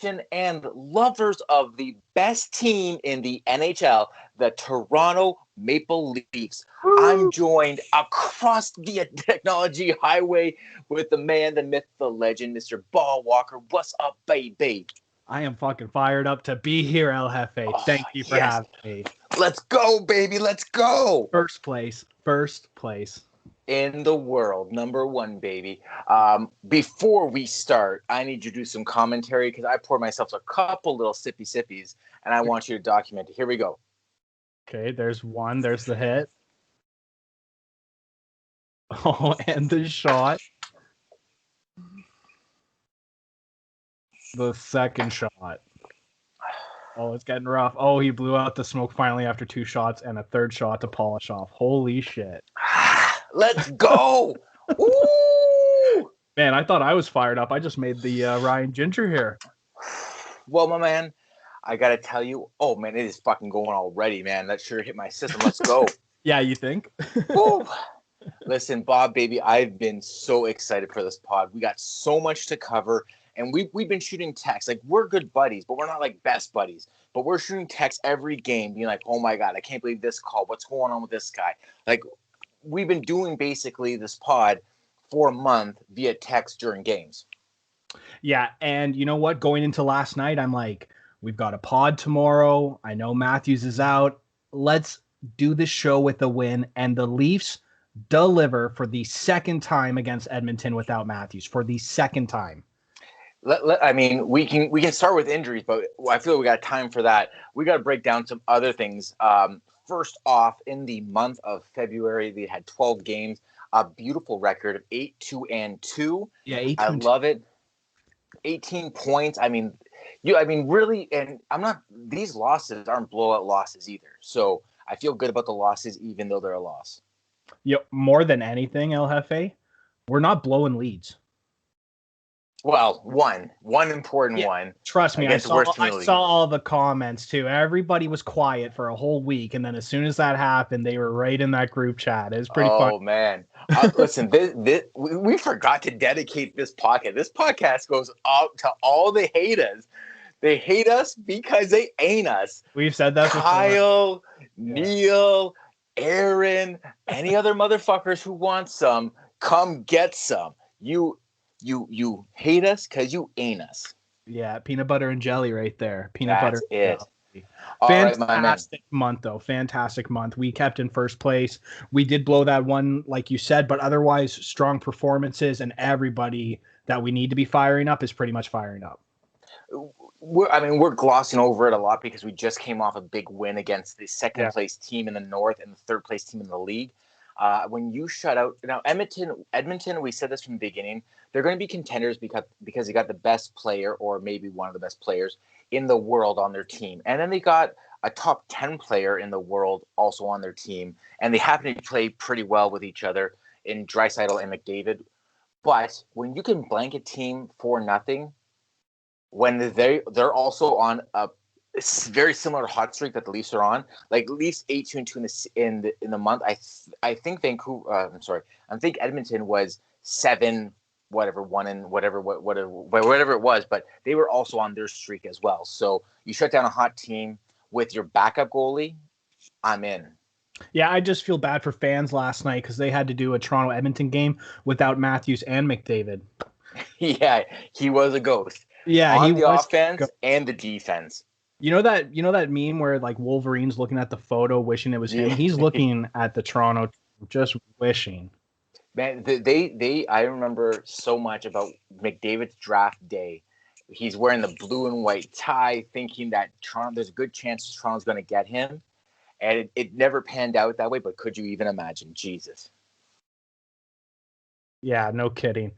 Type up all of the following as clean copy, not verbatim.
nation and lovers of the best team in the NHL, the Toronto Maple Leafs. I'm joined across the technology highway with the man, the myth, the legend, Mr. Ball Walker. What's up, baby? I am fucking fired up to be here, El Jefe. Thank you for having me. Let's go, baby. Let's go. First place. In the world, number one, baby. Before we start, I need you to do some commentary because I poured myself a couple little sippies, and I want you to document it. Here we go. Okay, there's one. There's the hit. Oh, and the shot. The second shot. Oh, it's getting rough. Oh, he blew out the smoke finally after two shots and a third shot to polish off. Holy shit. Let's go. Woo! Man, I thought I was fired up. I just made the Ryan Ginger here. Well, my man, I got to tell you, oh, man, it is fucking going already, man. That sure hit my system. Let's go. Yeah, you think? Woo! Listen, Bob, baby, I've been so excited for this pod. We got so much to cover. And we've been shooting texts. Like, we're good buddies, but we're not, like, best buddies. But we're shooting texts every game, being like, oh, my God, I can't believe this call. What's going on with this guy? Like, we've been doing basically this pod for a month via text during games. Yeah, and you know what? Going into last night, I'm like, we've got a pod tomorrow. I know Matthews is out. Let's do this show with a win. And the Leafs deliver for the second time against Edmonton without Matthews. For the second time. I mean, we can start with injuries, but I feel like we got time for that. We got to break down some other things. First off, in the month of February, they had 12 games, a beautiful record of 8-2-2. Yeah, 18. I love it. 18 points. I mean, really, and these losses aren't blowout losses either. So I feel good about the losses, even though they're a loss. Yeah, more than anything, El Jefe, we're not blowing leads. Well, one important one. Trust me, I saw all the comments too. Everybody was quiet for a whole week, and then as soon as that happened, they were right in that group chat. It was pretty fun. Oh man, listen, we forgot to dedicate this podcast. This podcast goes out to all the haters. They hate us because they ain't us. We've said that Kyle, Neil, Aaron, any other motherfuckers who want some, come get some. You hate us because you ain't us. Yeah, peanut butter and jelly right there. That's it. Fantastic month, though. Fantastic month. We kept in first place. We did blow that one, like you said, but otherwise strong performances, and everybody that we need to be firing up is pretty much firing up. We're glossing over it a lot because we just came off a big win against the second place team in the North and the third place team in the league. When you shut out now Edmonton, we said this from the beginning, they're going to be contenders because they got the best player or maybe one of the best players in the world on their team. And then they got a top 10 player in the world also on their team. And they happen to play pretty well with each other in Draisaitl and McDavid. But when you can blank a team for nothing, when they're also on a very similar hot streak that the Leafs are on, like Leafs 8-2-2 in the month. I think I think Edmonton was 7 whatever it was, but they were also on their streak as well. So you shut down a hot team with your backup goalie, I'm in. Yeah, I just feel bad for fans last night because they had to do a Toronto Edmonton game without Matthews and McDavid. Yeah, he was a ghost. Yeah, on the offense and the defense. You know that meme where like Wolverine's looking at the photo wishing it was him? He's looking at the Toronto just wishing. Man, I remember so much about McDavid's draft day. He's wearing the blue and white tie, thinking that there's a good chance Toronto's going to get him. And it never panned out that way, but could you even imagine? Jesus. Yeah, no kidding.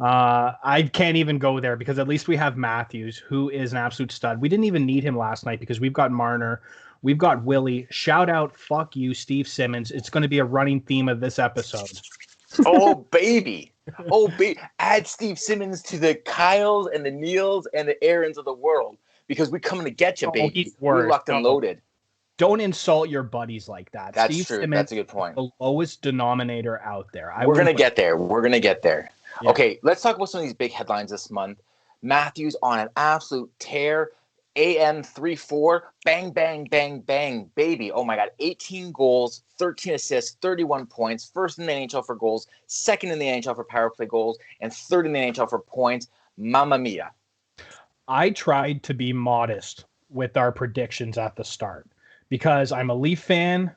I can't even go there because at least we have Matthews, who is an absolute stud. We didn't even need him last night because we've got Marner. We've got Willie. Shout out, fuck you, Steve Simmons. It's going to be a running theme of this episode. Oh, baby. Add Steve Simmons to the Kyles and the Neils and the Aarons of the world because we're coming to get you, baby. We're locked and loaded. Don't insult your buddies like that. That's Steve true. Simmons That's a good point. is the lowest denominator out there. We're going to get there. Yeah. Okay, let's talk about some of these big headlines this month. Matthews on an absolute tear. AM 3-4, bang, bang, bang, bang, baby. Oh my God, 18 goals, 13 assists, 31 points, first in the NHL for goals, second in the NHL for power play goals, and third in the NHL for points. Mamma mia. I tried to be modest with our predictions at the start because I'm a Leaf fan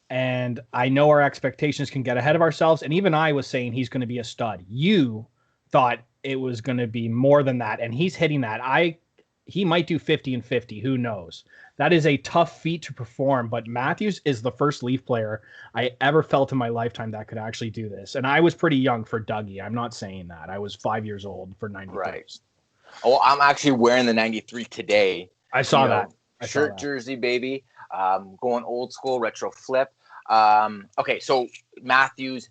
and I know our expectations can get ahead of ourselves. And even I was saying he's going to be a stud. You thought it was going to be more than that, and he's hitting that. He might do 50 and 50. Who knows? That is a tough feat to perform, but Matthews is the first Leaf player I ever felt in my lifetime that could actually do this. And I was pretty young for Dougie. I'm not saying that. I was 5 years old for 93. Right. Oh, I'm actually wearing the 93 today. I saw that. Shirt jersey, baby. Going old school, retro flip. Okay, so Matthews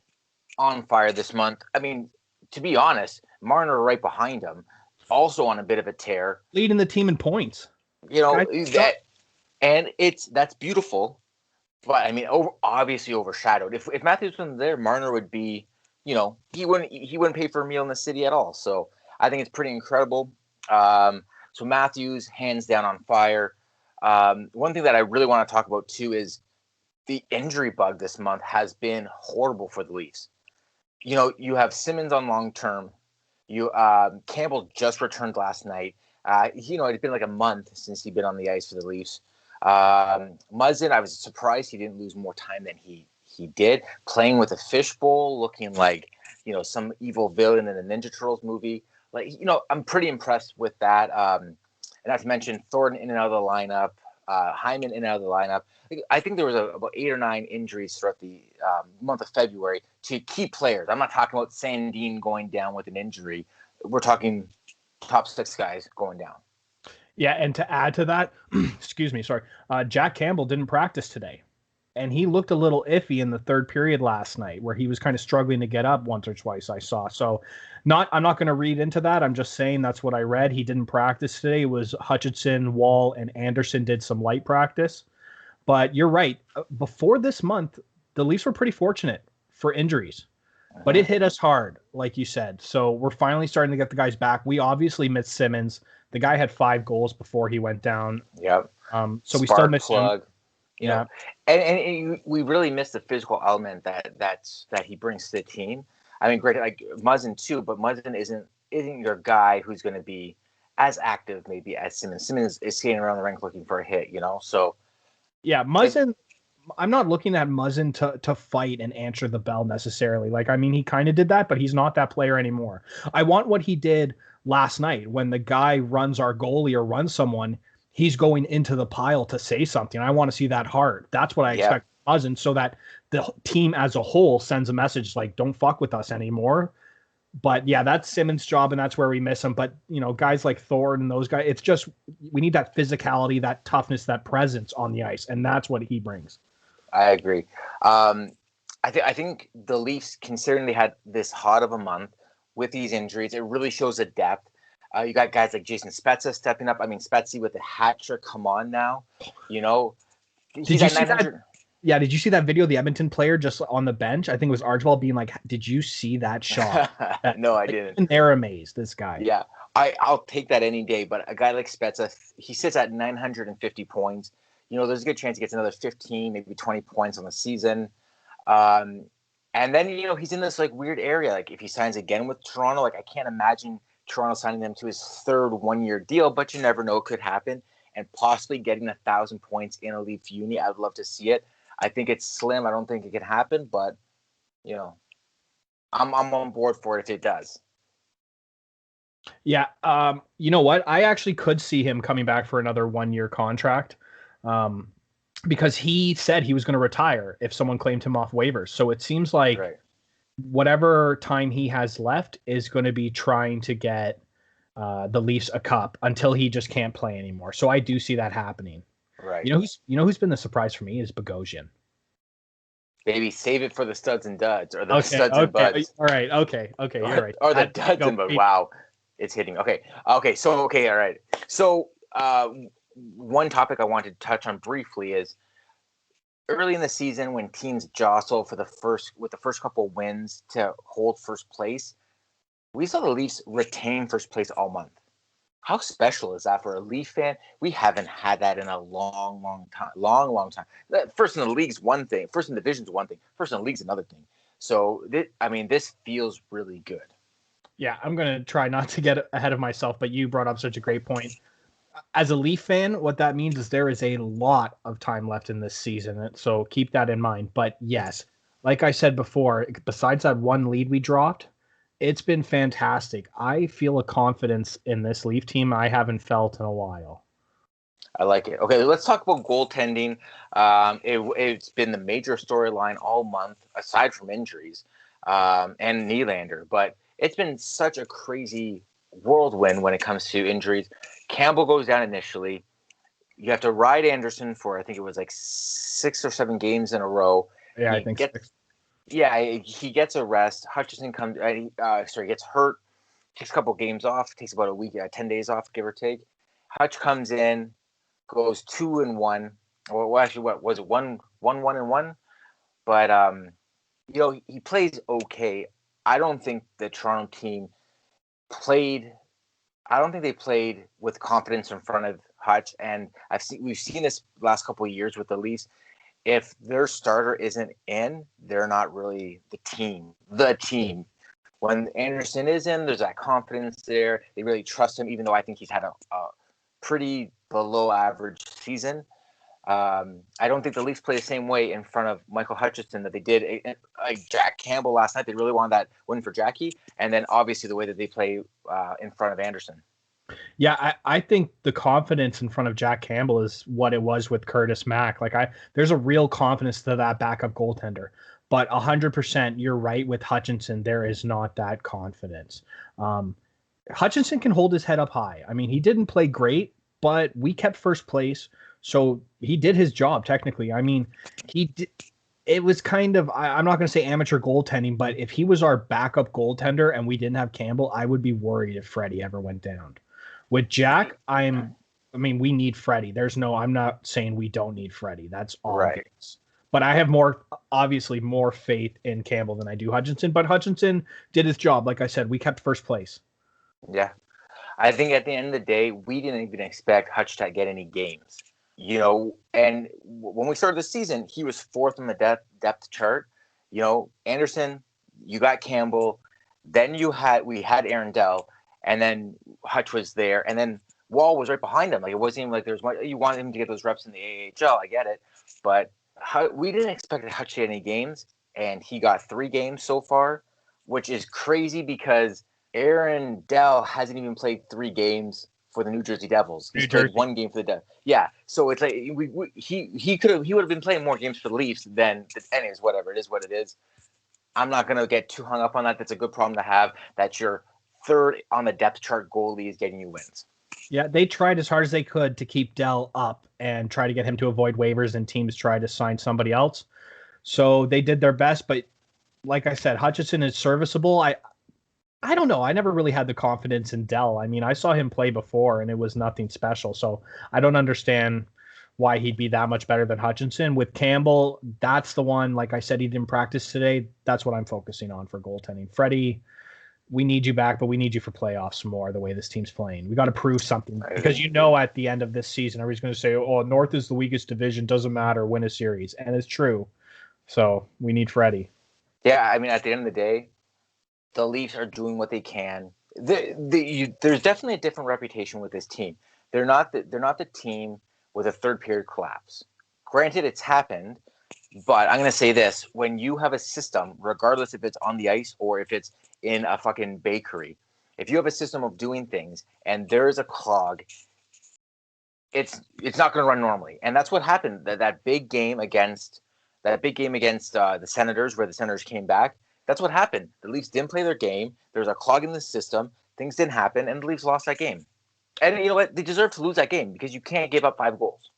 on fire this month. I mean, to be honest, Marner right behind him, also on a bit of a tear, leading the team in points. That's beautiful, but I mean, obviously overshadowed. If Matthews wasn't there, Marner would be, he wouldn't pay for a meal in the city at all. So I think it's pretty incredible. So Matthews, hands down, on fire. One thing that I really want to talk about too is the injury bug this month has been horrible for the Leafs. You have Simmons on long term. Campbell just returned last night. It'd been like a month since he'd been on the ice for the Leafs. Muzzin, I was surprised he didn't lose more time than he did, playing with a fishbowl, looking like some evil villain in a Ninja Turtles movie. I'm pretty impressed with that. And not to mention Thornton in and out of the lineup, Hyman in and out of the lineup. I think there was about 8 or 9 injuries throughout the month of February to key players. I'm not talking about Sandin going down with an injury. We're talking top 6 guys going down. Yeah, and to add to that, excuse me, sorry, Jack Campbell didn't practice today. And he looked a little iffy in the third period last night where he was kind of struggling to get up once or twice, I saw. So I'm not going to read into that. I'm just saying that's what I read. He didn't practice today. It was Hutchinson, Wall, and Anderson did some light practice. But you're right. Before this month, the Leafs were pretty fortunate for injuries. But it hit us hard, like you said. So we're finally starting to get the guys back. We obviously missed Simmons. The guy had 5 goals before he went down. Yep. So we still missed him. Yeah, and we really missed the physical element that he brings to the team. I mean, great, like Muzzin too, but Muzzin isn't your guy who's going to be as active maybe as Simmons. Simmons is skating around the rink looking for a hit, So yeah, Muzzin. I'm not looking at Muzzin to fight and answer the bell necessarily. He kind of did that, but he's not that player anymore. I want what he did last night when the guy runs our goalie or runs someone. He's going into the pile to say something. I want to see that heart. That's what I expect Muzzin, so that the team as a whole sends a message like, don't fuck with us anymore. But yeah, that's Simmons' job, and that's where we miss him. But, guys like Thornton and those guys, it's just we need that physicality, that toughness, that presence on the ice, and that's what he brings. I agree. I think the Leafs, considering they had this hot of a month with these injuries, it really shows a depth. You got guys like Jason Spezza stepping up. I mean, Spezza with the hat trick. Come on now, Did you see that? Yeah, did you see that video of the Edmonton player just on the bench? I think it was Archibald being like, "Did you see that shot?" No, I didn't. And they're amazed. This guy. Yeah, I'll take that any day. But a guy like Spezza, he sits at 950 points. There's a good chance he gets another 15, maybe 20 points on the season. And then he's in this weird area. If he signs again with Toronto, I can't imagine Toronto signing him to his 3rd 1-year deal, but you never know, it could happen. And possibly getting 1,000 points in a Leaf uni. I'd love to see it. I think it's slim. I don't think it can happen, but I'm on board for it if it does. Yeah. You know what? I actually could see him coming back for another 1-year contract. Because he said he was going to retire if someone claimed him off waivers. So it seems like whatever time he has left is going to be trying to get the Leafs a cup until he just can't play anymore. So I do see that happening. Right. Who's been the surprise for me is Bogosian. Baby, save it for the studs and duds, or the studs and buds. All right. Okay. You're right. Or the duds and buds. Wow, it's hitting. Okay. All right. So one topic I wanted to touch on briefly is early in the season when teams jostle with the first couple wins to hold first place. We saw the Leafs retain first place all month. How special is that for a Leaf fan? We haven't had that in a long time. Long time. First in the league's one thing. First in the division's one thing. First in the league's another thing. So, this feels really good. Yeah, I'm going to try not to get ahead of myself, but you brought up such a great point. As a Leaf fan, what that means is there is a lot of time left in this season. So keep that in mind. But yes, like I said before, besides that one lead we dropped, it's been fantastic. I feel a confidence in this Leaf team I haven't felt in a while. I like it. Okay, let's talk about goaltending. It's been the major storyline all month, aside from injuries and Nylander. But it's been such a crazy whirlwind when it comes to injuries. Campbell goes down initially. You have to ride Anderson for, I think it was like 6 or 7 games in a row. Yeah, I think 6. Yeah, he gets a rest. Hutchinson gets hurt, takes a couple games off, takes about a week, 10 days off, give or take. Hutch comes in, goes 2-1. Well, actually, what was it? 1-1-1? But he plays okay. I don't think the Toronto team played. I don't think they played with confidence in front of Hutch, and we've seen this last couple of years with the Leafs. If their starter isn't in, they're not really the team. When Anderson is in, there's that confidence there. They really trust him, even though I think he's had a pretty below average season. I don't think the Leafs play the same way in front of Michael Hutchinson that they did like Jack Campbell last night. They really wanted that win for Jackie. And then obviously the way that they play in front of Anderson. Yeah, I think the confidence in front of Jack Campbell is what it was with Curtis Mack. There's a real confidence to that backup goaltender. But 100%, you're right with Hutchinson. There is not that confidence. Hutchinson can hold his head up high. I mean, he didn't play great, but we kept first place. So he did his job, technically. I mean, it was kind of, I'm not going to say amateur goaltending, but if he was our backup goaltender and we didn't have Campbell, I would be worried if Freddie ever went down. With Jack, we need Freddie. I'm not saying we don't need Freddie. That's all. Right. But I have obviously more faith in Campbell than I do Hutchinson. But Hutchinson did his job. Like I said, we kept first place. Yeah. I think at the end of the day, we didn't even expect Hutch to get any games. And when we started the season, he was 4th on the depth chart. Anderson, you got Campbell. Then we had Aaron Dell. And then Hutch was there, and then Wall was right behind him. Like, it wasn't even like there was much. You wanted him to get those reps in the AHL. I get it, but we didn't expect Hutch to get any games, and he got 3 games so far, which is crazy because Aaron Dell hasn't even played 3 games for the New Jersey Devils. He's played 1 game for the Devils. Yeah, so it's like he would have been playing more games for the Leafs than anyways. Whatever, it is what it is. I'm not gonna get too hung up on that. That's a good problem to have. That you're 3rd on the depth chart goalie is getting you wins. Yeah, they tried as hard as they could to keep Dell up and try to get him to avoid waivers, and teams try to sign somebody else. So they did their best, but like I said, Hutchinson is serviceable. I don't know. I never really had the confidence in Dell. I mean, I saw him play before, and it was nothing special. So I don't understand why he'd be that much better than Hutchinson. With Campbell, that's the one, like I said, he didn't practice today. That's what I'm focusing on for goaltending. Freddie, we need you back, but we need you for playoffs more the way this team's playing. We got to prove something because at the end of this season, everybody's going to say, oh, North is the weakest division. Doesn't matter. Win a series. And it's true. So we need Freddie. Yeah, I mean, at the end of the day, the Leafs are doing what they can. There's definitely a different reputation with this team. They're not the team with a third period collapse. Granted, it's happened, but I'm going to say this. When you have a system, regardless if it's on the ice or if it's in a fucking bakery, if you have a system of doing things and there's a clog, it's not going to run normally. And that's what happened. That big game against the Senators, where the Senators came back, that's what happened. The Leafs didn't play their game. There was a clog in the system. Things didn't happen, and the Leafs lost that game. And you know what? They deserve to lose that game because you can't give up 5 goals.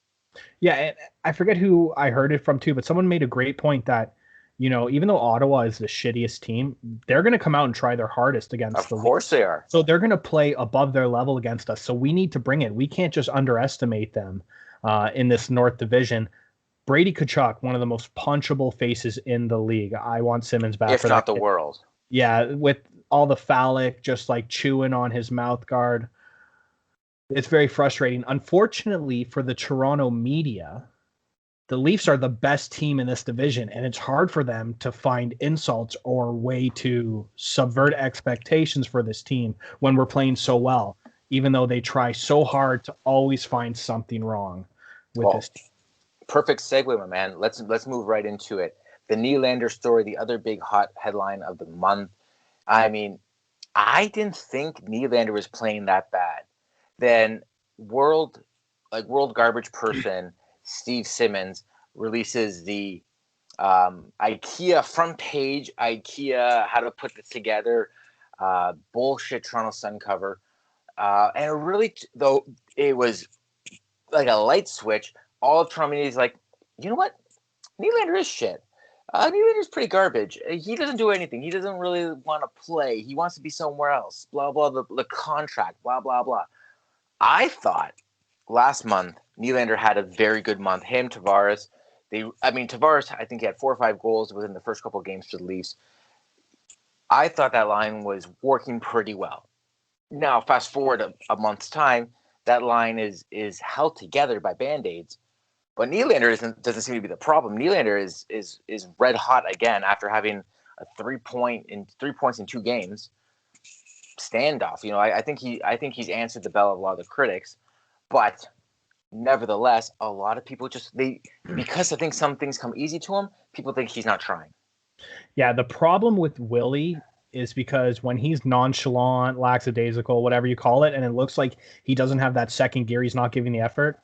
Yeah, and I forget who I heard it from too, but someone made a great point that, even though Ottawa is the shittiest team, they're going to come out and try their hardest against the Leafs. Of course they are. So they're going to play above their level against us. So we need to bring it. We can't just underestimate them in this North Division. Brady Tkachuk, one of the most punchable faces in the league. I want Simmons back. If not the world. Yeah, with all the phallic, just like chewing on his mouth guard. It's very frustrating. Unfortunately for the Toronto media, the Leafs are the best team in this division, and it's hard for them to find insults or way to subvert expectations for this team when we're playing so well, even though they try so hard to always find something wrong with this team. Perfect segue, my man. Let's move right into it. The Nylander story, the other big hot headline of the month. I mean, I didn't think Nylander was playing that bad. Then world garbage person Steve Simmons releases the IKEA front page, IKEA how to put this together, bullshit Toronto Sun cover, and it really though it was like a light switch. All of Toronto media is like, you know what, Nylander is shit. Nylander's pretty garbage. He doesn't do anything. He doesn't really want to play. He wants to be somewhere else. Blah blah. The contract. Blah blah blah. I thought last month Nylander had a very good month. Him, Tavares. Tavares. I think he had 4 or 5 goals within the first couple of games for the Leafs. I thought that line was working pretty well. Now, fast forward a month's time, that line is held together by Band-Aids. But Nylander doesn't seem to be the problem. Nylander is red hot again after having a 3 points in 2 games standoff. I think he's answered the bell of a lot of the critics, but nevertheless, a lot of people because I think some things come easy to him, people think he's not trying. Yeah, the problem with Willie is because when he's nonchalant, lackadaisical, whatever you call it, and it looks like he doesn't have that second gear, he's not giving the effort.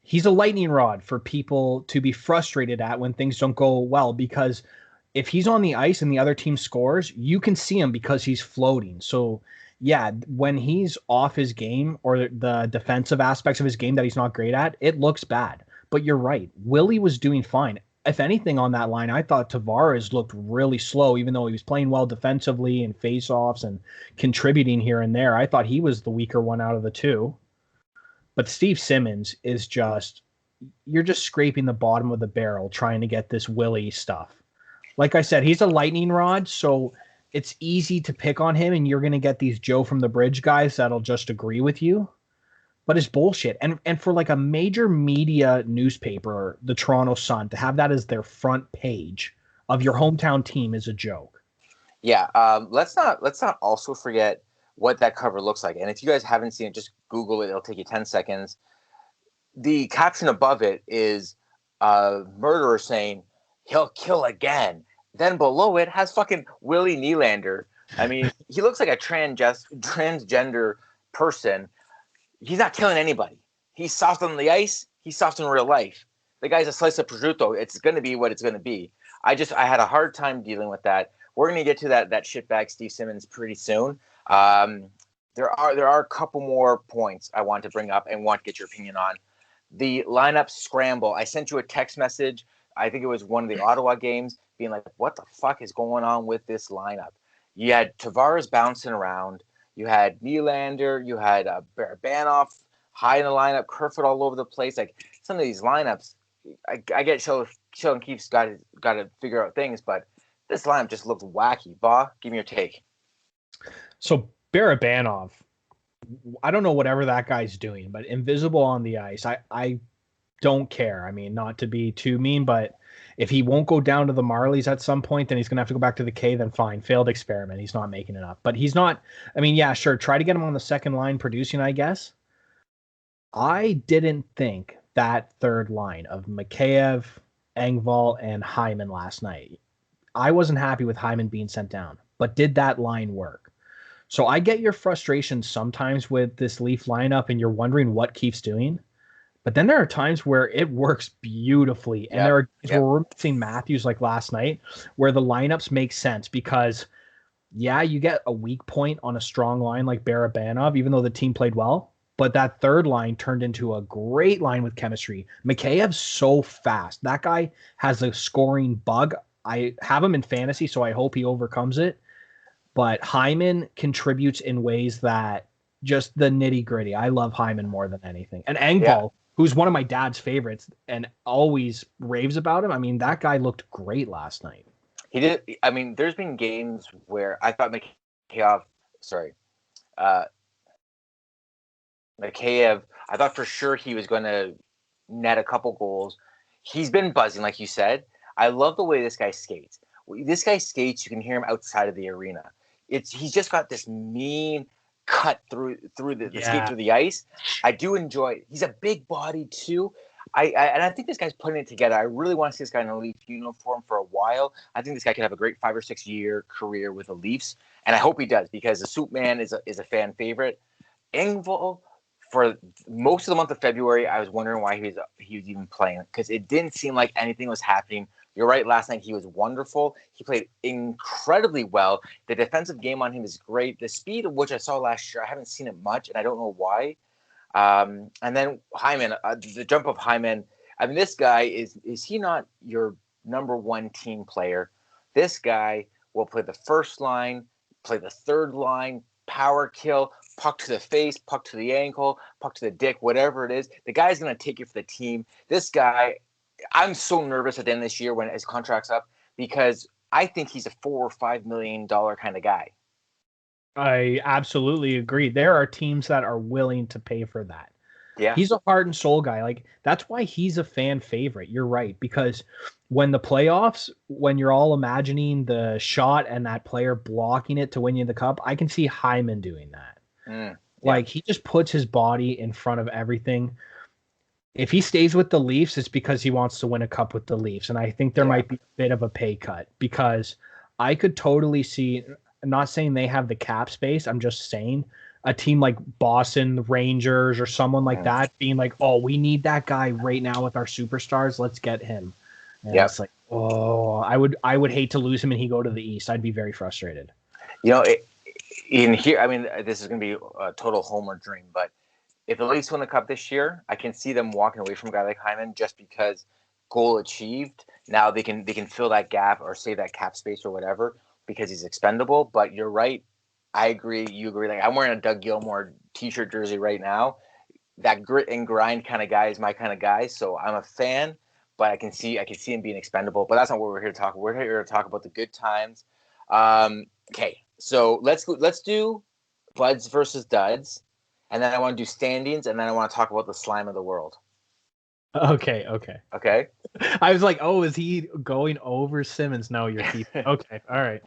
He's a lightning rod for people to be frustrated at when things don't go well, because if he's on the ice and the other team scores, you can see him because he's floating. So yeah, when he's off his game or the defensive aspects of his game that he's not great at, it looks bad. But you're right. Willie was doing fine. If anything on that line, I thought Tavares looked really slow, even though he was playing well defensively and faceoffs and contributing here and there. I thought he was the weaker one out of the two. But Steve Simmons is you're just scraping the bottom of the barrel trying to get this Willie stuff. Like I said, he's a lightning rod, so it's easy to pick on him, and you're going to get these Joe from the Bridge guys that'll just agree with you. But it's bullshit. And for like a major media newspaper, the Toronto Sun, to have that as their front page of your hometown team is a joke. Yeah, let's not also forget what that cover looks like. And if you guys haven't seen it, just Google it. It'll take you 10 seconds. The caption above it is a murderer saying, "He'll kill again." Then below it has fucking Willie Nylander. I mean, he looks like a transgender person. He's not killing anybody. He's soft on the ice. He's soft in real life. The guy's a slice of prosciutto. It's going to be what it's going to be. I had a hard time dealing with that. We're going to get to that shitbag Steve Simmons pretty soon. There are a couple more points I want to bring up and want to get your opinion on. The lineup scramble. I sent you a text message. I think it was one of the Ottawa games, being like, what the fuck is going on with this lineup? You had Tavares bouncing around. You had Nylander. You had Barabanov high in the lineup. Kerfoot all over the place. Like, some of these lineups, I get Sheldon Keefe's got to figure out things, but this lineup just looked wacky. Ba, give me your take. So Barabanov, I don't know whatever that guy's doing, but invisible on the ice. I don't care. I mean, not to be too mean, but if he won't go down to the Marlies at some point, then he's going to have to go back to the K, then fine. Failed experiment. He's not making it up. But he's not, I mean, yeah, sure. Try to get him on the second line producing, I guess. I didn't think that third line of Mikheyev, Engvall, and Hyman last night. I wasn't happy with Hyman being sent down, but did that line work? So I get your frustration sometimes with this Leaf lineup and you're wondering what Keefe's doing. But then there are times where it works beautifully. And there are times where we're seeing Matthews like last night where the lineups make sense because, yeah, you get a weak point on a strong line like Barabanov, even though the team played well. But that third line turned into a great line with chemistry. Mikheyev's so fast. That guy has a scoring bug. I have him in fantasy, so I hope he overcomes it. But Hyman contributes in ways that just the nitty gritty. I love Hyman more than anything. And Engvall, who's one of my dad's favorites and always raves about him. I mean, that guy looked great last night. He did. I mean, there's been games where I thought Mikheyev, Mikheyev, I thought for sure he was going to net a couple goals. He's been buzzing, like you said. I love the way this guy skates. This guy skates, you can hear him outside of the arena. He's just got this mean cut through the skate through the ice. I do enjoy it. He's a big body too. And I think this guy's putting it together. I really want to see this guy in a Leaf uniform for a while. I think this guy could have a great 5 or 6 year career with the Leafs, and I hope he does because the Soup Man is a fan favorite. Engvall, for most of the month of February, I was wondering why he was even playing because it didn't seem like anything was happening. You're right. Last night he was wonderful. He played incredibly well. The defensive game on him is great. The speed of which I saw last year, I haven't seen it much, and I don't know why. And then Hyman, the jump of Hyman. I mean, this guy is he not your number one team player? This guy will play the first line, play the third line, power kill, puck to the face, puck to the ankle, puck to the dick, whatever it is. The guy's going to take it for the team. This guy, I'm so nervous at the end of this year when his contract's up because I think he's a $4 or $5 million kind of guy. I absolutely agree. There are teams that are willing to pay for that. Yeah. He's a heart and soul guy. Like, that's why he's a fan favorite. You're right. Because when the playoffs, when you're all imagining the shot and that player blocking it to win you the cup, I can see Hyman doing that. Like, he just puts his body in front of everything. If he stays with the Leafs, it's because he wants to win a cup with the Leafs. And I think there might be a bit of a pay cut because I could totally see, I'm not saying they have the cap space. I'm just saying a team like Boston, the Rangers, or someone like that being like, oh, we need that guy right now with our superstars. Let's get him. And it's like, oh, I would hate to lose him and he go to the East. I'd be very frustrated. You know, in here, I mean, this is going to be a total homer dream, but if the Leafs win the cup this year, I can see them walking away from a guy like Hyman just because goal achieved. Now they can fill that gap or save that cap space or whatever because he's expendable. But you're right. I agree. You agree. Like, I'm wearing a Doug Gilmour t-shirt jersey right now. That grit and grind kind of guy is my kind of guy. So I'm a fan, but I can see him being expendable. But that's not what we're here to talk about. We're here to talk about the good times. Okay, so let's do Buds versus Duds, and then I want to do standings, and then I want to talk about the slime of the world. Okay. I was like, oh, is he going over Simmons? No, you're keeping. Okay, all right.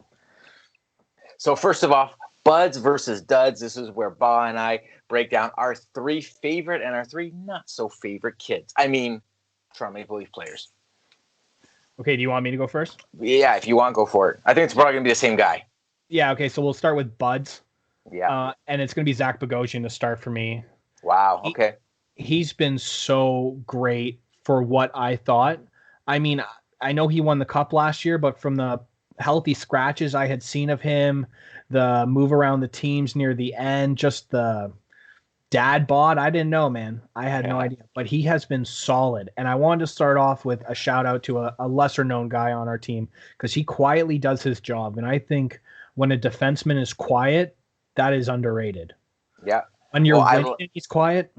So first of all, Buds versus Duds. This is where Ba and I break down our 3 favorite and our 3 not so favorite kids. I mean, Toronto Maple Leaf players. Okay, do you want me to go first? Yeah, if you want, go for it. I think it's probably going to be the same guy. Yeah, okay, so we'll start with Buds. Yeah. And it's going to be Zack Pagozi to start for me. Wow, okay. He's been so great for what I thought. I mean, I know he won the cup last year, but from the healthy scratches I had seen of him, the move around the teams near the end, just the dad bod, I didn't know, man. I had no idea. But he has been solid. And I wanted to start off with a shout out to a lesser known guy on our team because he quietly does his job. And I think when a defenseman is quiet, that is underrated. Yeah. When you're winning, he's quiet.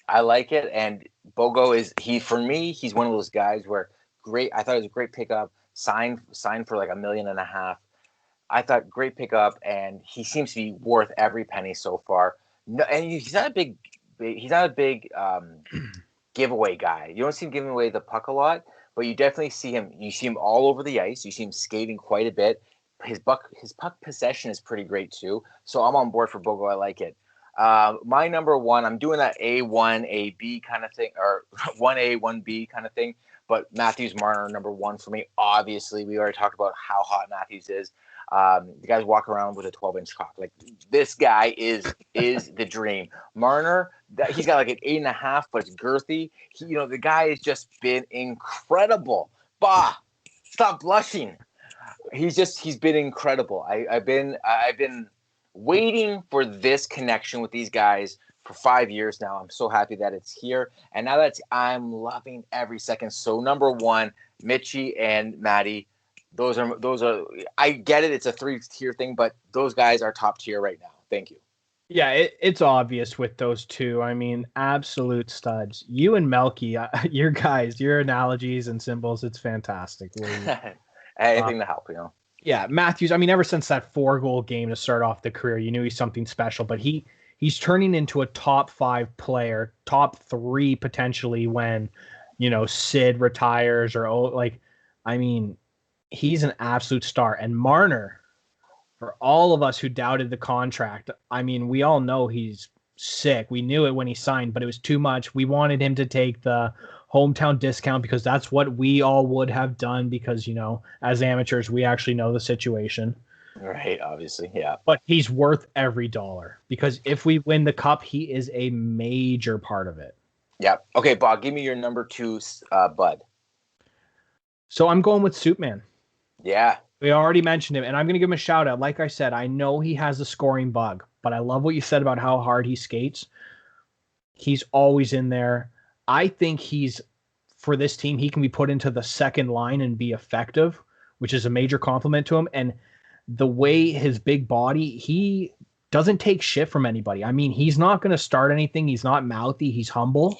I like it. And Bogo for me, he's one of those guys where I thought it was a great pickup, signed for like $1.5 million. I thought great pickup, and he seems to be worth every penny so far. No, and he's not a big giveaway guy. You don't see him giving away the puck a lot, but you definitely see him. You see him all over the ice. You see him skating quite a bit. His puck possession is pretty great too. So I'm on board for Bogo. I like it. My number one, I'm doing that A1, AB kind of thing, or 1A, 1B kind of thing. But Matthews Marner, number one for me. Obviously, we already talked about how hot Matthews is. The guys walk around with a 12-inch cock. Like, this guy is the dream. Marner, he's got like an 8.5, but it's girthy. The guy has just been incredible. Bah, stop blushing. He's been incredible. I've been waiting for this connection with these guys for 5 years now. I'm so happy that it's here, and now I'm loving every second. So number one, Mitchie and Maddie. Those are. I get it. It's a 3-tier thing, but those guys are top tier right now. Thank you. Yeah, it's obvious with those two. I mean, absolute studs. You and Melky, your analogies and symbols, it's fantastic. Anything to help, Yeah, Matthews, I mean, ever since that 4-goal game to start off the career, you knew he's something special, but he he's turning into a top 5 player, top 3 potentially when, Sid retires he's an absolute star. And Marner, for all of us who doubted the contract, we all know he's sick. We knew it when he signed, but it was too much. We wanted him to take the hometown discount because that's what we all would have done because, as amateurs, we actually know the situation. Right, obviously, yeah. But he's worth every dollar because if we win the cup, he is a major part of it. Yeah. Okay, Bob, give me your number 2, Bud. So I'm going with Soupman. Yeah. We already mentioned him, and I'm going to give him a shout out. Like I said, I know he has a scoring bug, but I love what you said about how hard he skates. He's always in there. I think for this team, he can be put into the second line and be effective, which is a major compliment to him. And the way his big body, he doesn't take shit from anybody. He's not going to start anything. He's not mouthy. He's humble,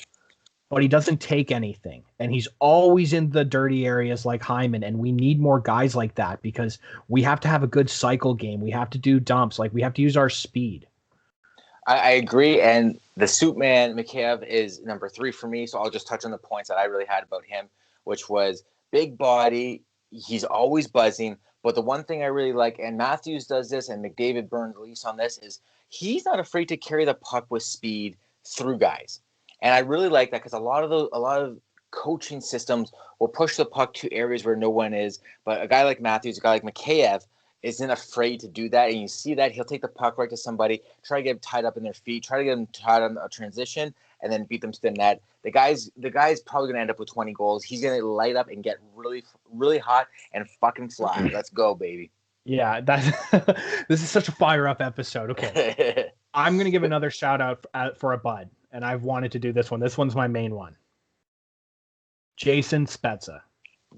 but he doesn't take anything. And he's always in the dirty areas like Hyman. And we need more guys like that because we have to have a good cycle game. We have to do dumps. We have to use our speed. I agree. And the Soupman, Mikheyev, is number 3 for me. So I'll just touch on the points that I really had about him, which was big body. He's always buzzing. But the one thing I really like, and Matthews does this, and McDavid burned the Leafs on this, is he's not afraid to carry the puck with speed through guys. And I really like that because a lot of coaching systems will push the puck to areas where no one is. But a guy like Matthews, a guy like Mikheyev, isn't afraid to do that. And you see that he'll take the puck right to somebody, try to get them tied up in their feet, try to get them tied on a transition, and then beat them to the net. The guy's probably going to end up with 20 goals. He's going to light up and get really, really hot and fucking fly. Let's go, baby. Yeah, this is such a fire-up episode. Okay. I'm going to give another shout-out for a Bud, and I've wanted to do this one. This one's my main one. Jason Spezza.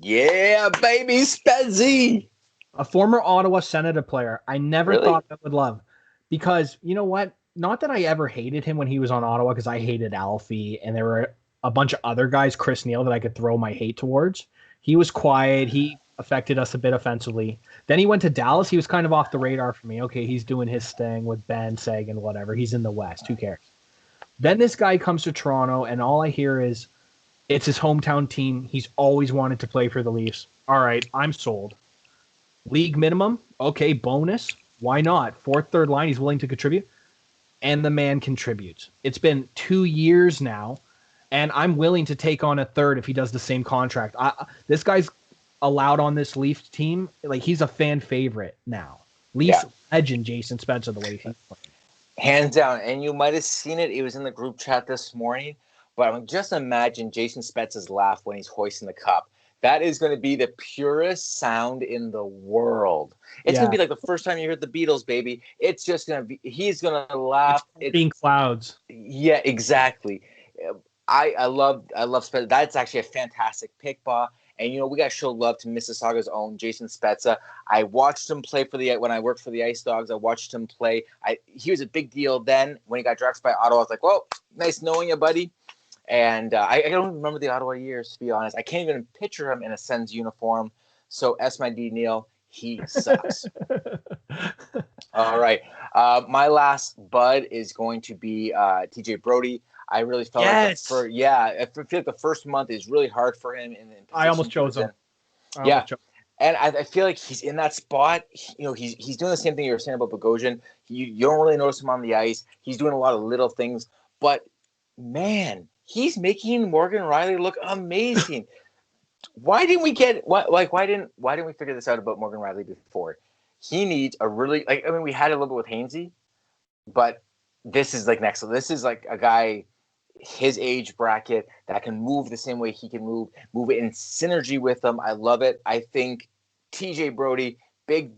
Yeah, baby, Spezzy. A former Ottawa Senator player. I never thought I would love because, you know what? Not that I ever hated him when he was on Ottawa because I hated Alfie and there were a bunch of other guys, Chris Neal, that I could throw my hate towards. He was quiet. He affected us a bit offensively. Then he went to Dallas. He was kind of off the radar for me. Okay, he's doing his thing with Ben Sagan, whatever. He's in the West. Who cares? Then this guy comes to Toronto, and all I hear is it's his hometown team. He's always wanted to play for the Leafs. All right, I'm sold. League minimum? Okay, bonus. Why not? Fourth, third line, he's willing to contribute. And the man contributes. It's been 2 years now, and I'm willing to take on a third if he does the same contract. This guy's allowed on this Leafs team. He's a fan favorite now. Leafs legend, Jason Spezza, the way he's playing. Hands down. And you might have seen it. It was in the group chat this morning. But just imagine Jason Spezza's laugh when he's hoisting the cup. That is going to be the purest sound in the world. It's going to be like the first time you heard the Beatles, baby. It's just going to be, he's going to laugh. It's being clouds. Yeah, exactly. I love Spezza. That's actually a fantastic pick, Ba. And, we got to show love to Mississauga's own Jason Spezza. I watched him play when I worked for the Ice Dogs. I watched him play. He was a big deal then. When he got drafted by Ottawa, I was like, well, nice knowing you, buddy. And I don't remember the Ottawa years, to be honest. I can't even picture him in a Sens uniform. So, my D. Neil, he sucks. All right. My last Bud is going to be TJ Brodie. I really felt I feel like the first month is really hard for him. I almost chose him. And I feel like he's in that spot. He's doing the same thing you were saying about Bogosian. You don't really notice him on the ice. He's doing a lot of little things. But, man, he's making Morgan Reilly look amazing. Why didn't we figure this out about Morgan Reilly before? He needs a really we had it a little bit with Hainsey, but this is next. This is a guy his age bracket that can move the same way he can move it in synergy with them. I love it. I think TJ Brodie, big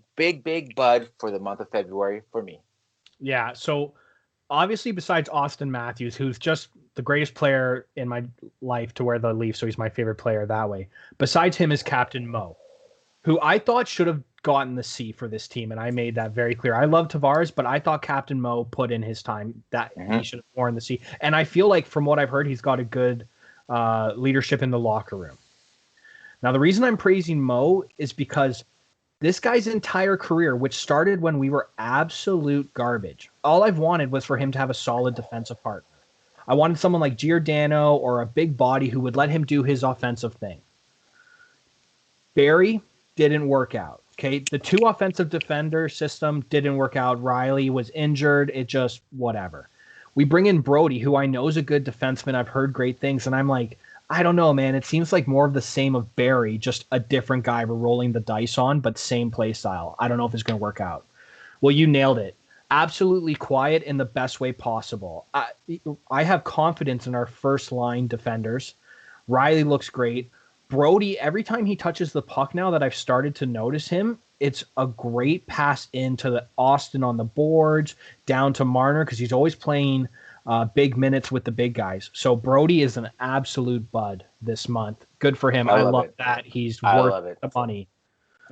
Bud for the month of February for me. Yeah. So obviously, besides Austin Matthews, who's just the greatest player in my life to wear the Leafs, so he's my favorite player that way. Besides him is Captain Mo, who I thought should have gotten the C for this team, and I made that very clear. I love Tavares, but I thought Captain Mo put in his time that he should have worn the C. And I feel like, from what I've heard, he's got a good leadership in the locker room. Now, the reason I'm praising Mo is because This guy's entire career, which started when we were absolute garbage, all I've wanted was for him to have a solid defensive partner. I wanted someone like Giordano or a big body who would let him do his offensive thing. Barrie didn't work out. Okay, the 2 offensive defender system didn't work out. Reilly was injured. It just whatever. We bring in Brodie, who I know is a good defenseman. I've heard great things, and I'm like, I don't know, man. It seems like more of the same of Barrie, just a different guy we're rolling the dice on, but same play style. I don't know if it's going to work out. Well, you nailed it. Absolutely quiet in the best way possible. I have confidence in our first line defenders. Reilly looks great. Brodie, every time he touches the puck now that I've started to notice him, it's a great pass into the Austin on the boards, down to Marner, because he's always playing big minutes with the big guys. So Brodie is an absolute bud this month. Good for him. I love that. He's worth the money.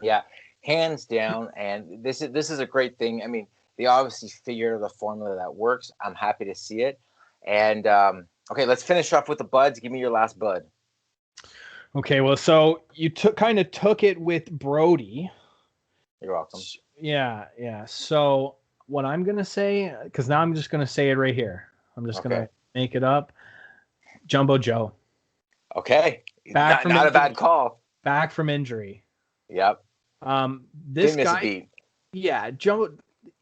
Yeah, hands down. And this is a great thing. I mean, they obviously figured out the formula that works. I'm happy to see it. And okay, let's finish off with the buds. Give me your last bud. Okay, well, so you kind of took it with Brodie. You're welcome. Yeah. So what I'm going to say, because now I'm just going to say it right here. I'm just going to make it up. Jumbo Joe. Okay. Not a bad call. Back from injury. Yep. This guy, yeah, Jumbo,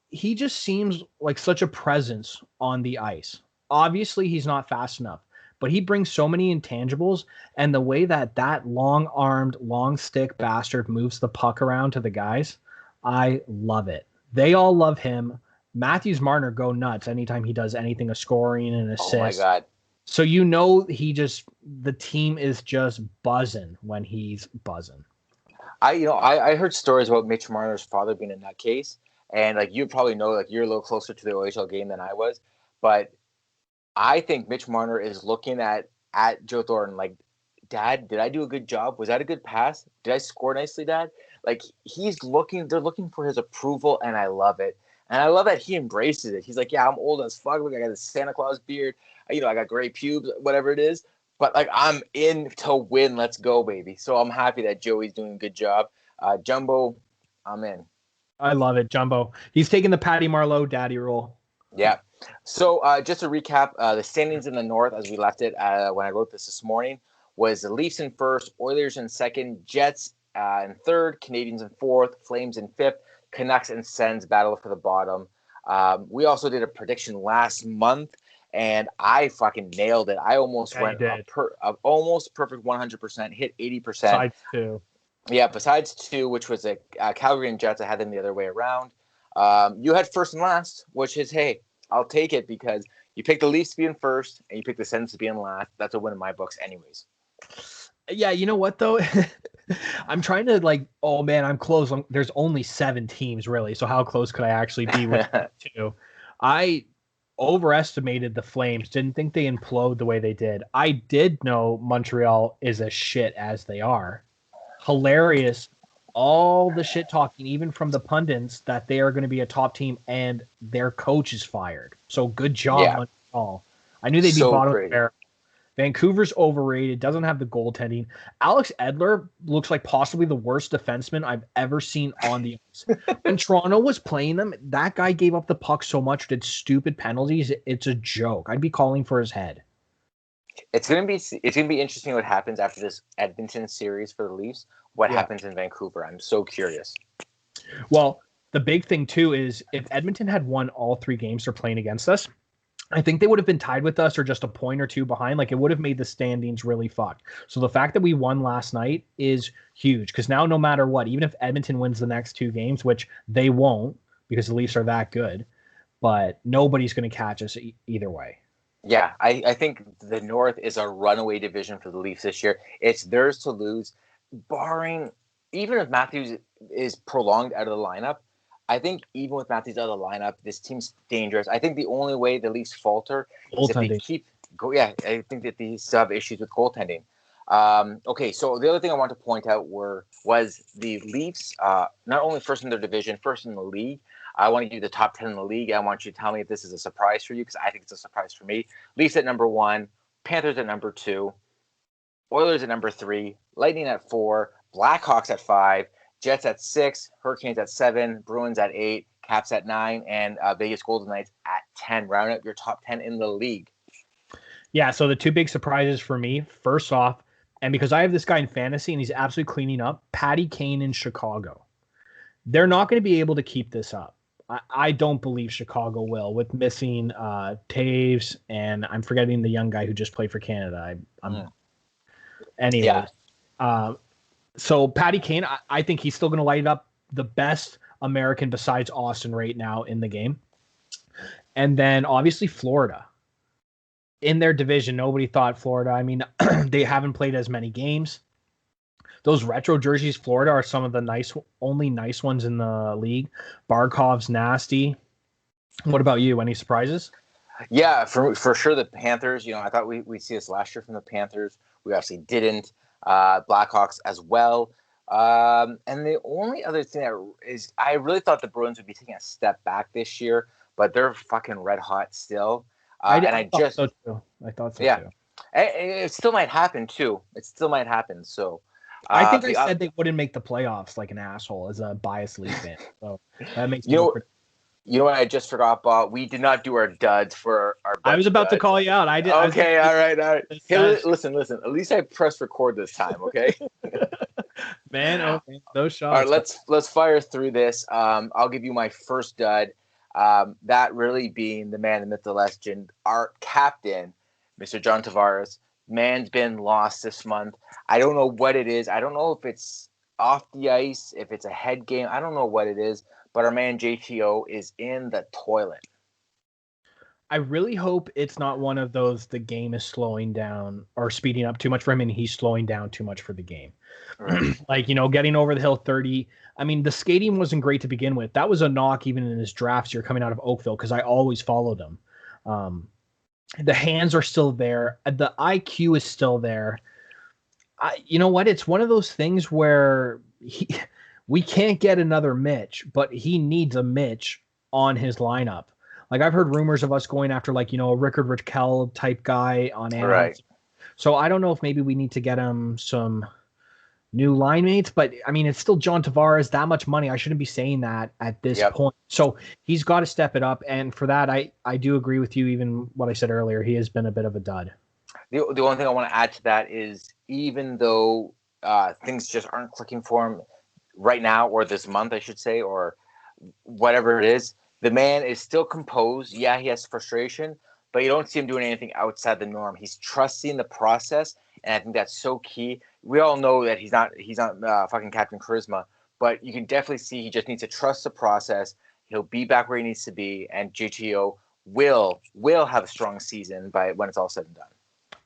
he just seems like such a presence on the ice. Obviously, he's not fast enough, but he brings so many intangibles, and the way that long-armed, long-stick bastard moves the puck around to the guys, I love it. They all love him. Matthews Marner go nuts anytime he does anything, a scoring and assist. Oh, my God. So the team is just buzzing when he's buzzing. I heard stories about Mitch Marner's father being a nutcase, and like you probably know, like you're a little closer to the OHL game than I was, but I think Mitch Marner is looking at Joe Thornton like, Dad, did I do a good job? Was that a good pass? Did I score nicely, Dad? Like they're looking for his approval, and I love it. And I love that he embraces it. He's like, yeah, I'm old as fuck. Look, I got this Santa Claus beard. I got gray pubes, whatever it is. But like, I'm in to win. Let's go, baby. So I'm happy that Joey's doing a good job. Jumbo, I'm in. I love it, Jumbo. He's taking the Patty Marleau daddy role. Yeah. So just to recap, the standings in the North, as we left it when I wrote this morning, was the Leafs in first, Oilers in second, Jets in third, Canadians in fourth, Flames in fifth, Canucks and Sens battle for the bottom. We also did a prediction last month, and I fucking nailed it. I almost went almost perfect 100%, hit 80%. Besides 2. Yeah, besides 2, which was a Calgary and Jets. I had them the other way around. You had first and last, which is, hey, I'll take it because you picked the Leafs to be in first and you picked the Sens to be in last. That's a win in my books anyways. Yeah, you know what, though? I'm trying to oh, man, I'm close. There's only 7 teams, really, so how close could I actually be with 2? I overestimated the Flames. Didn't think they implode the way they did. I did know Montreal is as shit as they are. Hilarious. All the shit talking, even from the pundits, that they are going to be a top team and their coach is fired. So good job, Montreal. I knew they'd be bottom there. Vancouver's overrated, doesn't have the goaltending. Alex Edler looks like possibly the worst defenseman I've ever seen on the ice. When Toronto was playing them, that guy gave up the puck so much, did stupid penalties. It's a joke. I'd be calling for his head. It's gonna be interesting what happens after this Edmonton series for the Leafs. What happens in Vancouver? I'm so curious. Well, the big thing too is if Edmonton had won all 3 games they're playing against us, I think they would have been tied with us or just a point or 2 behind. Like, it would have made the standings really fucked. So the fact that we won last night is huge because now no matter what, even if Edmonton wins the next 2 games, which they won't because the Leafs are that good, but nobody's going to catch us either way. Yeah, I think the North is a runaway division for the Leafs this year. It's theirs to lose, barring even if Matthews is prolonged out of the lineup. I think even with Matthews out of the lineup, this team's dangerous. I think the only way the Leafs falter is if they keep go. Yeah, I think that they still have issues with goaltending. Okay, so the other thing I want to point out was the Leafs not only first in their division, first in the league. I want to give you the top 10 in the league. I want you to tell me if this is a surprise for you because I think it's a surprise for me. Leafs at number 1, Panthers at number 2, Oilers at number 3, Lightning at 4, Blackhawks at 5, Jets at 6, Hurricanes at 7, Bruins at 8, Caps at 9, and Vegas Golden Knights at 10. Round up your top 10 in the league. Yeah, so the two big surprises for me, first off, and because I have this guy in fantasy and he's absolutely cleaning up, Patty Kane in Chicago. They're not going to be able to keep this up. I don't believe Chicago will, with missing Taves, and I'm forgetting the young guy who just played for Canada. Anyways. Yeah. So Patty Kane, I think he's still going to light up the best American besides Austin right now in the game. And then obviously Florida. In their division, nobody thought Florida. I mean, they haven't played as many games. Those retro jerseys, Florida, are some of the only nice ones in the league. Barkov's nasty. What about you? Any surprises? Yeah, for sure the Panthers. I thought we'd see this last year from the Panthers. We actually didn't. Blackhawks as well. And the only other thing is I really thought the Bruins would be taking a step back this year, but they're fucking red hot still. I thought so too. It still might happen too. So I think I said they wouldn't make the playoffs like an asshole as a biased Leaf fan. So that makes me You know what I just forgot, Bob? We did not do our duds for our I was about to call you out. I did. Okay, all right. Hey, listen. At least I pressed record this time, okay? Man, okay. Those shots. All right, let's fire through this. I'll give you my first dud. That really being the man, the myth, the legend, our captain, Mr. John Tavares. Man's been lost this month. I don't know what it is. I don't know if it's off the ice, if it's a head game. I don't know what it is. But our man JTO is in the toilet. I really hope it's not one of those the game is slowing down or speeding up too much for him and he's slowing down too much for the game. Right. Like, getting over the hill 30. I mean, the skating wasn't great to begin with. That was a knock even in his drafts here coming out of Oakville because I always followed him. The hands are still there. The IQ is still there. You know what? It's one of those things where we can't get another Mitch, but he needs a Mitch on his lineup. Like I've heard rumors of us going after a Rickard Raquel type guy on Anaheim. Right. So I don't know if maybe we need to get him some new line mates, but I mean, it's still John Tavares, that much money. I shouldn't be saying that at this point. So he's got to step it up. And for that, I do agree with you. Even what I said earlier, he has been a bit of a dud. The only thing I want to add to that is even though things just aren't clicking for him right now, or this month, I should say, or whatever it is, the man is still composed. Yeah, he has frustration, but you don't see him doing anything outside the norm. He's trusting the process, and I think that's so key. We all know that he's not fucking Captain Charisma, but you can definitely see he just needs to trust the process. He'll be back where he needs to be, and JTO will have a strong season by when it's all said and done.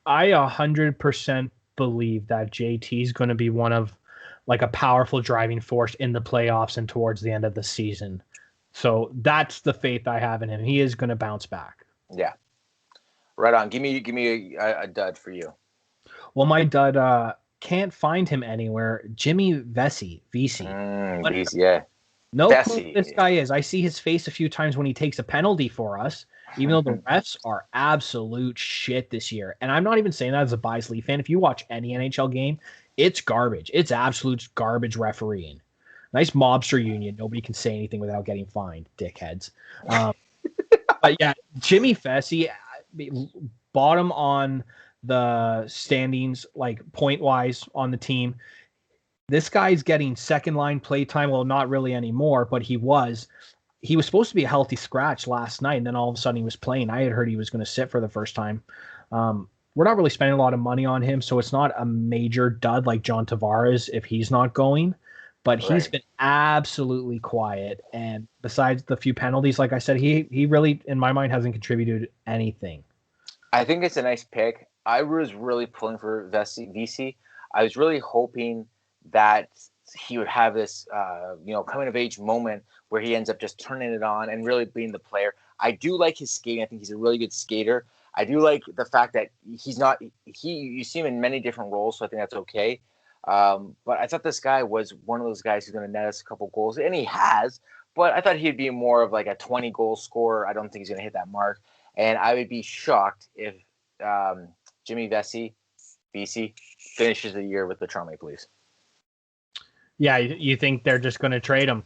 I 100% believe that JT is going to be one of a powerful driving force in the playoffs and towards the end of the season. So that's the faith I have in him. He is going to bounce back. Yeah. Right on. Give me a dud for you. Well, my dud can't find him anywhere. Jimmy Vesey, VC. VC, yeah. No clue who this guy is. I see his face a few times when he takes a penalty for us, even though the refs are absolute shit this year. And I'm not even saying that as a biased Leaf fan. If you watch any NHL game, it's garbage. It's absolute garbage refereeing. Nice mobster union. Nobody can say anything without getting fined, dickheads. But yeah, Jimmy Vesey, bottom on the standings, point-wise on the team. This guy's getting second-line play time. Well, not really anymore, but he was. He was supposed to be a healthy scratch last night, and then all of a sudden he was playing. I had heard he was going to sit for the first time. We're not really spending a lot of money on him, so it's not a major dud like John Tavares if he's not going. But he's been absolutely quiet. And besides the few penalties, like I said, he really, in my mind, hasn't contributed anything. I think it's a nice pick. I was really pulling for VC. I was really hoping that he would have this, coming of age moment where he ends up just turning it on and really being the player. I do like his skating. I think he's a really good skater. I do like the fact that you see him in many different roles, so I think that's okay. But I thought this guy was one of those guys who's going to net us a couple goals, and he has. But I thought he'd be more of a 20-goal scorer. I don't think he's going to hit that mark, and I would be shocked if Jimmy Vesey, BC, finishes the year with the Toronto Maple Leafs. Yeah, you think they're just going to trade him?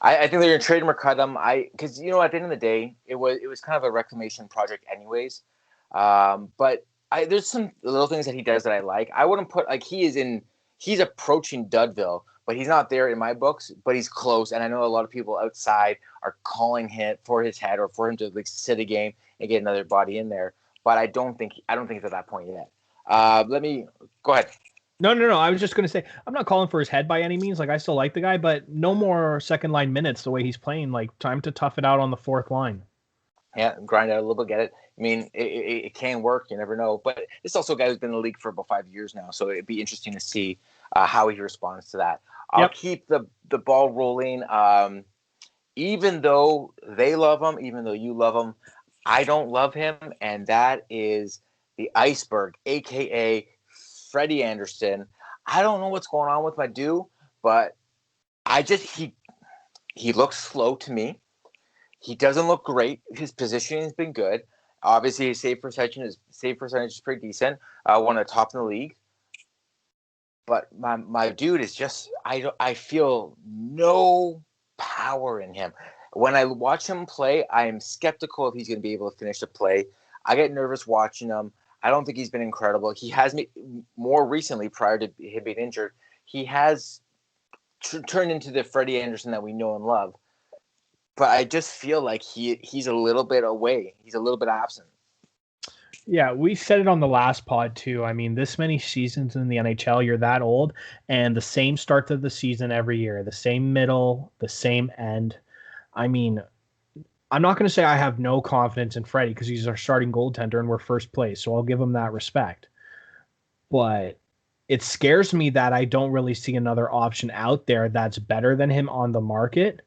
I think they're going to trade him or cut him. Because at the end of the day, it was kind of a reclamation project, anyways. But there's some little things that he does that I like. I wouldn't put he's approaching Dudville, but he's not there in my books. But he's close, and I know a lot of people outside are calling him for his head or for him to sit a game and get another body in there. But I don't think it's at that point yet. Let me go ahead. No. I was just going to say, I'm not calling for his head by any means. Like, I still like the guy, but no more second line minutes the way he's playing. Like, time to tough it out on the fourth line. Yeah, grind out a little bit, get it. I mean, it can work. You never know. But it's also a guy who's been in the league for about 5 years now, so it'd be interesting to see how he responds to that. I'll keep the ball rolling. Even though they love him, even though you love him, I don't love him, and that is the iceberg, a.k.a. Freddie Anderson. I don't know what's going on with my dude, but he looks slow to me. He doesn't look great. His positioning has been good. Obviously, his save percentage is pretty decent. One of the top in the league. But my dude is just I feel no power in him. When I watch him play, I am skeptical if he's going to be able to finish the play. I get nervous watching him. I don't think he's been incredible. He has more recently, prior to him being injured, he has turned into the Freddie Anderson that we know and love. But I just feel like he's a little bit away. He's a little bit absent. Yeah, we said it on the last pod too. I mean, this many seasons in the NHL, you're that old, and the same start to the season every year, the same middle, the same end. I mean, I'm not going to say I have no confidence in Freddie because he's our starting goaltender and we're first place, so I'll give him that respect. But it scares me that I don't really see another option out there that's better than him on the market.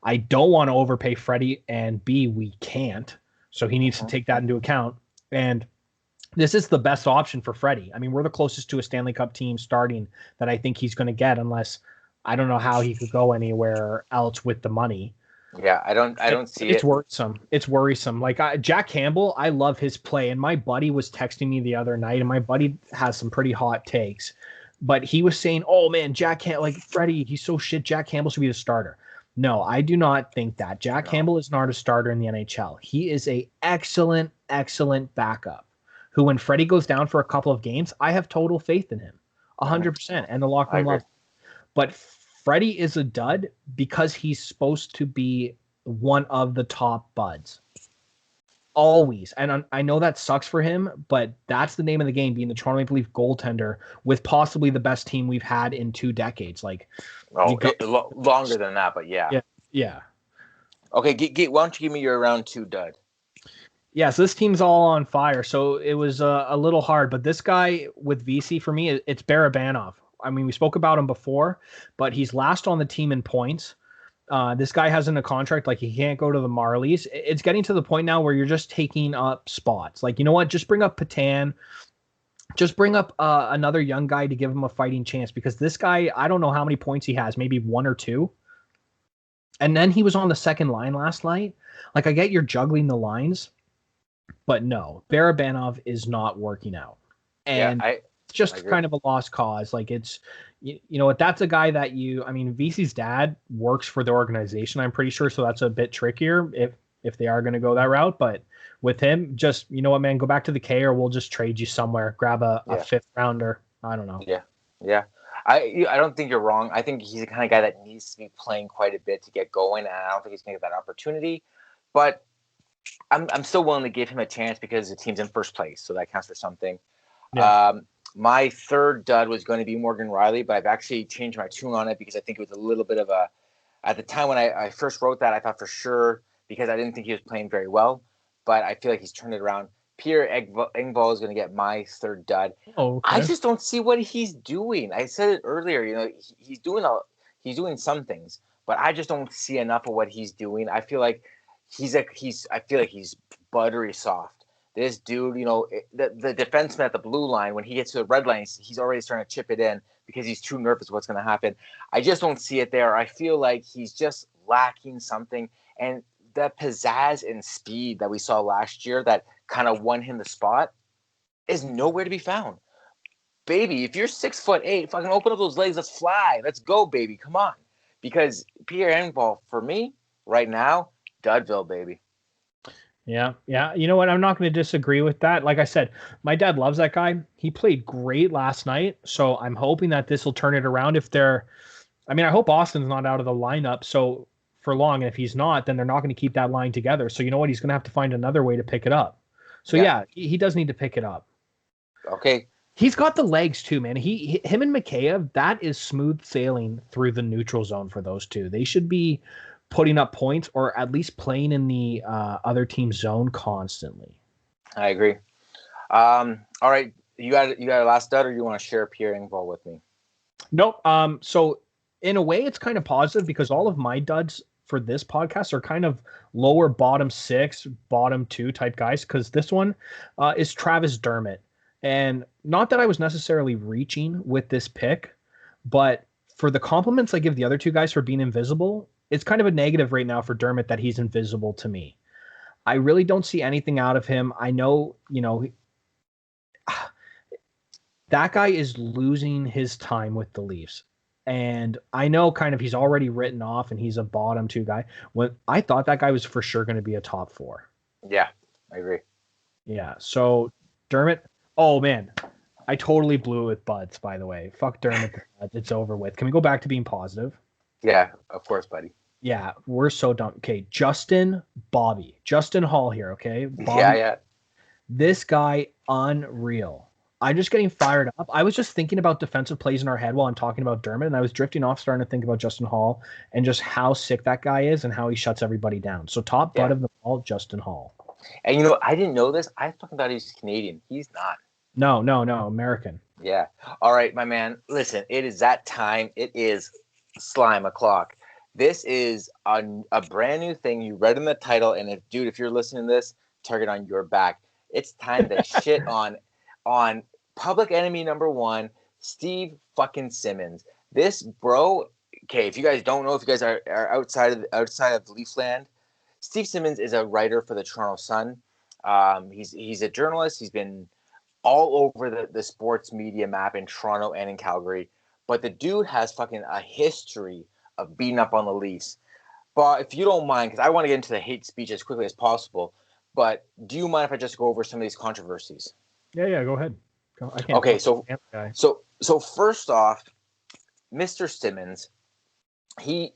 I don't want to overpay Freddie, and B, we can't. So he needs to take that into account. And this is the best option for Freddie. I mean, we're the closest to a Stanley Cup team starting that I think he's going to get, unless I don't know how he could go anywhere else with the money. Yeah, I don't see it. It's worrisome. It's worrisome. Like Jack Campbell, I love his play, and my buddy was texting me the other night, and my buddy has some pretty hot takes, but he was saying, "Oh man, Jack Campbell, like Freddie, he's so shit. Jack Campbell should be the starter." No, I do not think that. Jack Campbell is not a starter in the NHL. He is a excellent backup who, when Freddie goes down for a couple of games, I have total faith in him, 100%, and the locker room loves him. But Freddie is a dud because he's supposed to be one of the top buds. Always. And I know that sucks for him, but that's the name of the game, being the Toronto Maple Leaf goaltender with possibly the best team we've had in 2 decades. Like, longer than that, but yeah. Yeah. Okay, why don't you give me your round 2 dud? Yeah, so this team's all on fire. So it was a little hard, but this guy with VC for me, it's Barabanov. I mean, we spoke about him before, but he's last on the team in points. This guy hasn't a contract. Like, he can't go to the Marlies. It's getting to the point now where you're just taking up spots. Like, you know what? Just bring up Patan. Just bring up another young guy to give him a fighting chance, because this guy, I don't know how many points he has, maybe 1 or 2. And then he was on the second line last night. Like, I get you're juggling the lines, but no, Barabanov is not working out. And it's just kind of a lost cause. Like, it's, you know what, that's a guy that VC's dad works for the organization, I'm pretty sure. So that's a bit trickier if they are going to go that route. But with him, just, you know what, man, go back to the K, or we'll just trade you somewhere. Grab a 5th rounder. I don't know. Yeah. I don't think you're wrong. I think he's the kind of guy that needs to be playing quite a bit to get going, and I don't think he's going to get that opportunity. But I'm still willing to give him a chance because the team's in first place, so that counts for something. Yeah. My third dud was going to be Morgan Reilly, but I've actually changed my tune on it because I think it was a little bit of a – at the time when I first wrote that, I thought for sure, because I didn't think he was playing very well, but I feel like he's turned it around. Pierre Engvall is going to get my third dud. Oh, okay. I just don't see what he's doing. I said it earlier, you know, he's doing some things, but I just don't see enough of what he's doing. I feel like he's buttery soft. This dude, you know, the defenseman at the blue line, when he gets to the red line, he's already starting to chip it in because he's too nervous what's going to happen. I just don't see it there. I feel like he's just lacking something. And that pizzazz and speed that we saw last year that kind of won him the spot is nowhere to be found. baby, if you're 6'8", fucking open up those legs. Let's fly. Let's go, baby. Come on. Because Pierre Engvall, for me, right now, Dudville, baby. Yeah. You know what? I'm not going to disagree with that. Like I said, my dad loves that guy. He played great last night. So I'm hoping that this will turn it around. I hope Austin's not out of the lineup for long. And if he's not, then they're not going to keep that line together. So you know what? He's going to have to find another way to pick it up. So yeah, he does need to pick it up. Okay. He's got the legs too, man. Him and Mikheyev, that is smooth sailing through the neutral zone for those two. They should be putting up points or at least playing in the other team's zone constantly. I agree. All right, you got a last dud, or you want to share Pierre Engvall with me? Nope. So in a way, it's kind of positive because all of my duds for this podcast are kind of lower bottom 6, bottom 2 type guys. Because this one is Travis Dermott, and not that I was necessarily reaching with this pick, but for the compliments I give the other two guys for being invisible, it's kind of a negative right now for Dermott that he's invisible to me. I really don't see anything out of him. I know, that guy is losing his time with the Leafs. And I know kind of he's already written off and he's a bottom 2 guy. When I thought that guy was for sure going to be a top 4. Yeah, I agree. Yeah. So Dermott, oh man, I totally blew it with Buds, by the way. Fuck Dermott. It's over with. Can we go back to being positive? Yeah, of course, buddy. Yeah, we're so dumb. Okay, Justin Hall here, okay? Bobby, yeah. This guy, unreal. I'm just getting fired up. I was just thinking about defensive plays in our head while I'm talking about Dermott, and I was drifting off starting to think about Justin Hall and just how sick that guy is and how he shuts everybody down. So top butt of them all, Justin Hall. And I didn't know this. I fucking thought he was Canadian. He's not. No, American. Yeah. All right, my man. Listen, it is that time. It is slime o'clock. This is a brand new thing. You read in the title, and if you're listening to this, target on your back. It's time to shit on public enemy number 1, Steve fucking Simmons. This bro. Okay, if you guys don't know, if you guys are outside of Leafland, Steve Simmons is a writer for the Toronto Sun. He's a journalist. He's been all over the sports media map in Toronto and in Calgary. But the dude has fucking a history of beating up on the Leafs. But if you don't mind, because I want to get into the hate speech as quickly as possible, but do you mind if I just go over some of these controversies? Yeah, go ahead. I can't. Okay, so first off, Mr. Simmons, we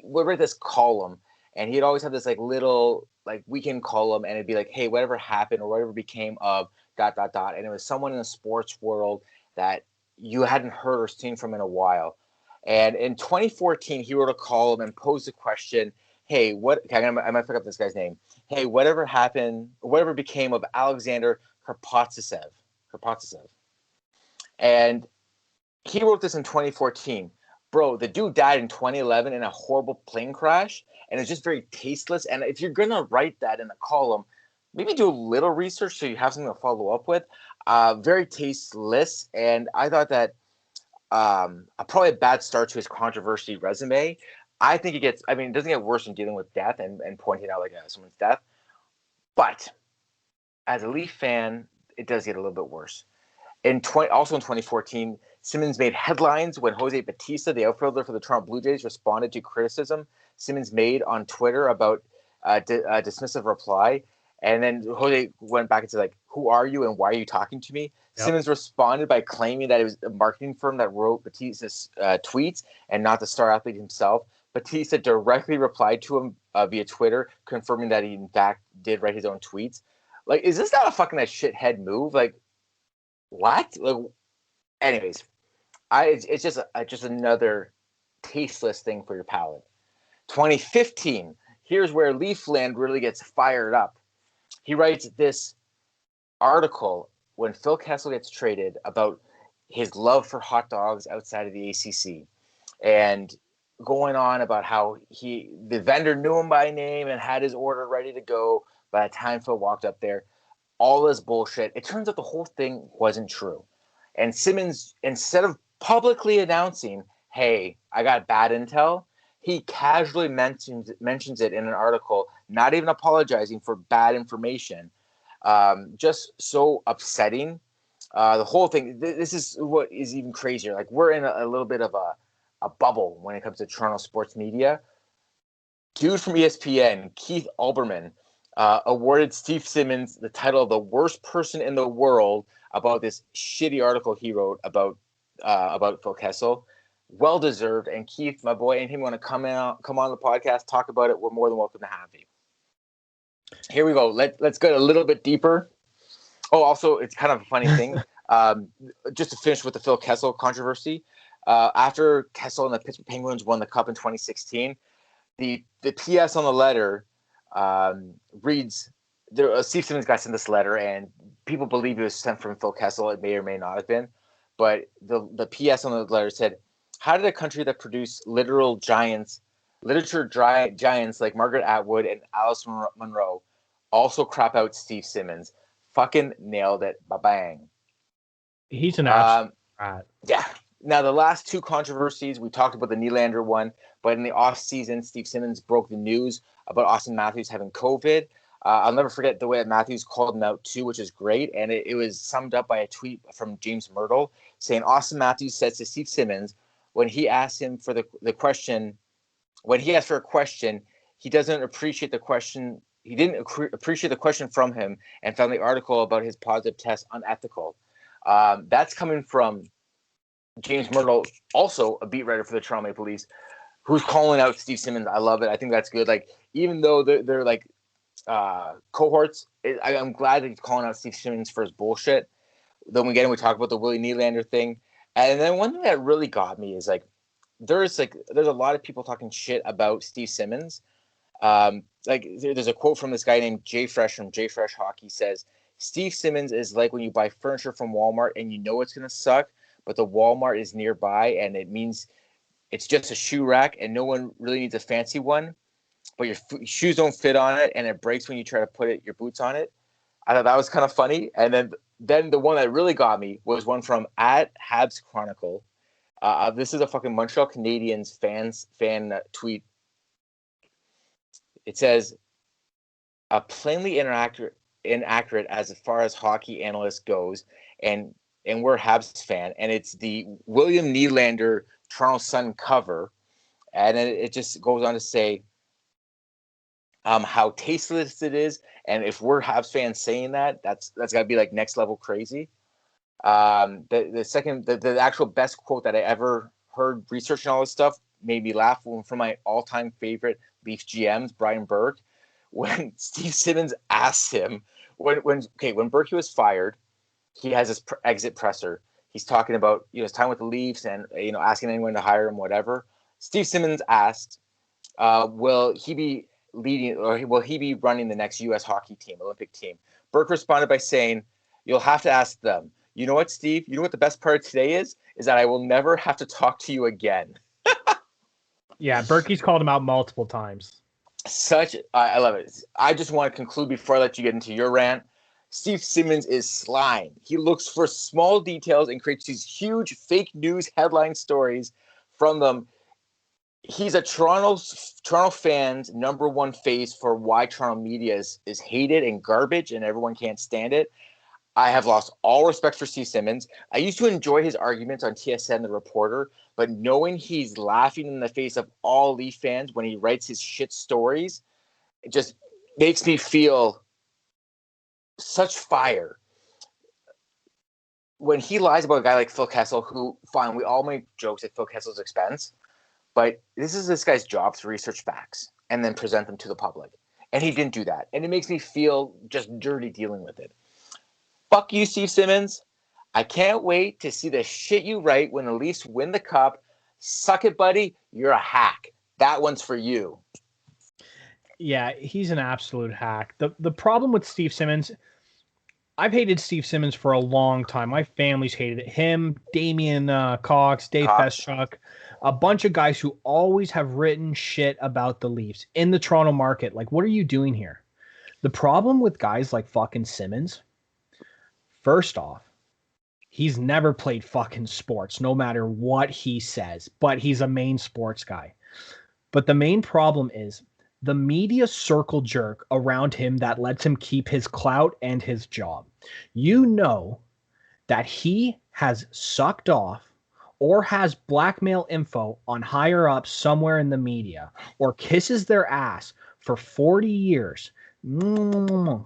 read this column, and he'd always have this little weekend column, and it'd be like, hey, whatever happened or whatever became of ... and it was someone in the sports world that you hadn't heard or seen from in a while. And in 2014, he wrote a column and posed a question. Hey, I might pick up this guy's name. Hey, whatever happened, whatever became of Alexander Karpovtsev? And he wrote this in 2014. Bro, the dude died in 2011 in a horrible plane crash, and it's just very tasteless. And if you're gonna write that in a column, maybe do a little research so you have something to follow up with. Very tasteless, and I thought that probably a bad start to his controversy resume. I think it doesn't get worse in dealing with death and pointing out someone's death. But as a Leaf fan, it does get a little bit worse. Also in 2014, Simmons made headlines when Jose Bautista, the outfielder for the Toronto Blue Jays, responded to criticism Simmons made on Twitter about a dismissive reply. And then Jose went back and said, who are you and why are you talking to me? Yep. Simmons responded by claiming that it was a marketing firm that wrote Bautista's tweets and not the star athlete himself. Bautista directly replied to him via Twitter, confirming that he in fact did write his own tweets. Is this not a fucking shithead move? What? Anyways, it's just another tasteless thing for your palate. 2015. Here's where Leafland really gets fired up. He writes this article when Phil Kessel gets traded about his love for hot dogs outside of the ACC, and going on about how the vendor knew him by name and had his order ready to go by the time Phil walked up there. All this bullshit. It turns out the whole thing wasn't true. And Simmons, instead of publicly announcing, hey, I got bad intel, he casually mentions it in an article, not even apologizing for bad information. Just so upsetting. The whole thing. This is what is even crazier. Like we're in a little bit of a bubble when it comes to Toronto sports media. Dude from ESPN, Keith Olbermann, awarded Steve Simmons the title of the worst person in the world about this shitty article he wrote about Phil Kessel. Well deserved. And Keith, my boy, anything you want to come on the podcast, talk about it, we're more than welcome to have you. Here we go. Let's go a little bit deeper. Oh, also, it's kind of a funny thing. Just to finish with the Phil Kessel controversy, after Kessel and the Pittsburgh Penguins won the Cup in 2016, the PS on the letter reads, Steve Simmons got sent this letter, and people believe it was sent from Phil Kessel. It may or may not have been. But the PS on the letter said, how did a country that produced literature giants like Margaret Atwood and Alice Munro also crap out Steve Simmons? Fucking nailed it. Ba-bang. He's an absolute rat. Yeah. Now, the last two controversies, we talked about the Nylander one, but in the offseason, Steve Simmons broke the news about Austin Matthews having COVID. I'll never forget the way that Matthews called him out, too, which is great. And it was summed up by a tweet from James Myrtle saying Austin Matthews says to Steve Simmons, when he asked him for the question, when he asked for a question, he doesn't appreciate the question. He didn't appreciate the question from him and found the article about his positive test unethical. That's coming from James Myrtle, also a beat writer for the Toronto Maple Leafs, who's calling out Steve Simmons. I love it. I think that's good. Like, even though they're like cohorts, I'm glad that he's calling out Steve Simmons for his bullshit. Then we talk about the Willie Nylander thing. And then one thing that really got me is there's a lot of people talking shit about Steve Simmons. There's a quote from this guy named Jay Fresh from Jay Fresh Hockey. Says, Steve Simmons is like when you buy furniture from Walmart and you know it's going to suck, but the Walmart is nearby and it means it's just a shoe rack and no one really needs a fancy one, but your shoes don't fit on it and it breaks when you try to put your boots on it. I thought that was kind of funny. And then the one that really got me was one from @Habs Chronicle. This is a fucking Montreal Canadiens fan tweet. It says, plainly inaccurate as far as hockey analyst goes, and we're a Habs fan, and it's the William Nylander Toronto Sun cover, and it just goes on to say how tasteless it is, and if we're Habs fans saying that, that's got to be like next level crazy. The actual best quote that I ever heard researching all this stuff made me laugh from my all-time favorite Leafs GMs, Brian Burke, when Steve Simmons asked him when Berkey was fired, he has his exit presser. He's talking about his time with the Leafs and asking anyone to hire him, whatever. Steve Simmons asked, "Will he be leading or will he be running the next U.S. hockey team, Olympic team?" Burke responded by saying, "You'll have to ask them. You know what, Steve? You know what the best part of today is that I will never have to talk to you again." Yeah, Berkey's called him out multiple times. I love it. I just want to conclude before I let you get into your rant. Steve Simmons is slime. He looks for small details and creates these huge fake news headline stories from them. He's a Toronto fans' number one face for why Toronto media is hated and garbage and everyone can't stand it. I have lost all respect for Steve Simmons. I used to enjoy his arguments on TSN, The Reporter, but knowing he's laughing in the face of all Leaf fans when he writes his shit stories, it just makes me feel such fire. When he lies about a guy like Phil Kessel, who, fine, we all make jokes at Phil Kessel's expense, but this guy's job to research facts and then present them to the public. And he didn't do that. And it makes me feel just dirty dealing with it. Fuck you, Steve Simmons. I can't wait to see the shit you write when the Leafs win the Cup. Suck it, buddy. You're a hack. That one's for you. Yeah, he's an absolute hack. The problem with Steve Simmons, I've hated Steve Simmons for a long time. My family's hated it. Him, Damian Cox, Dave Feschuk, a bunch of guys who always have written shit about the Leafs in the Toronto market. Like, what are you doing here? The problem with guys like fucking Simmons, first off, he's never played fucking sports, no matter what he says, but he's a main sports guy. But the main problem is the media circle jerk around him that lets him keep his clout and his job. You know that he has sucked off or has blackmail info on higher ups somewhere in the media or kisses their ass for 40 years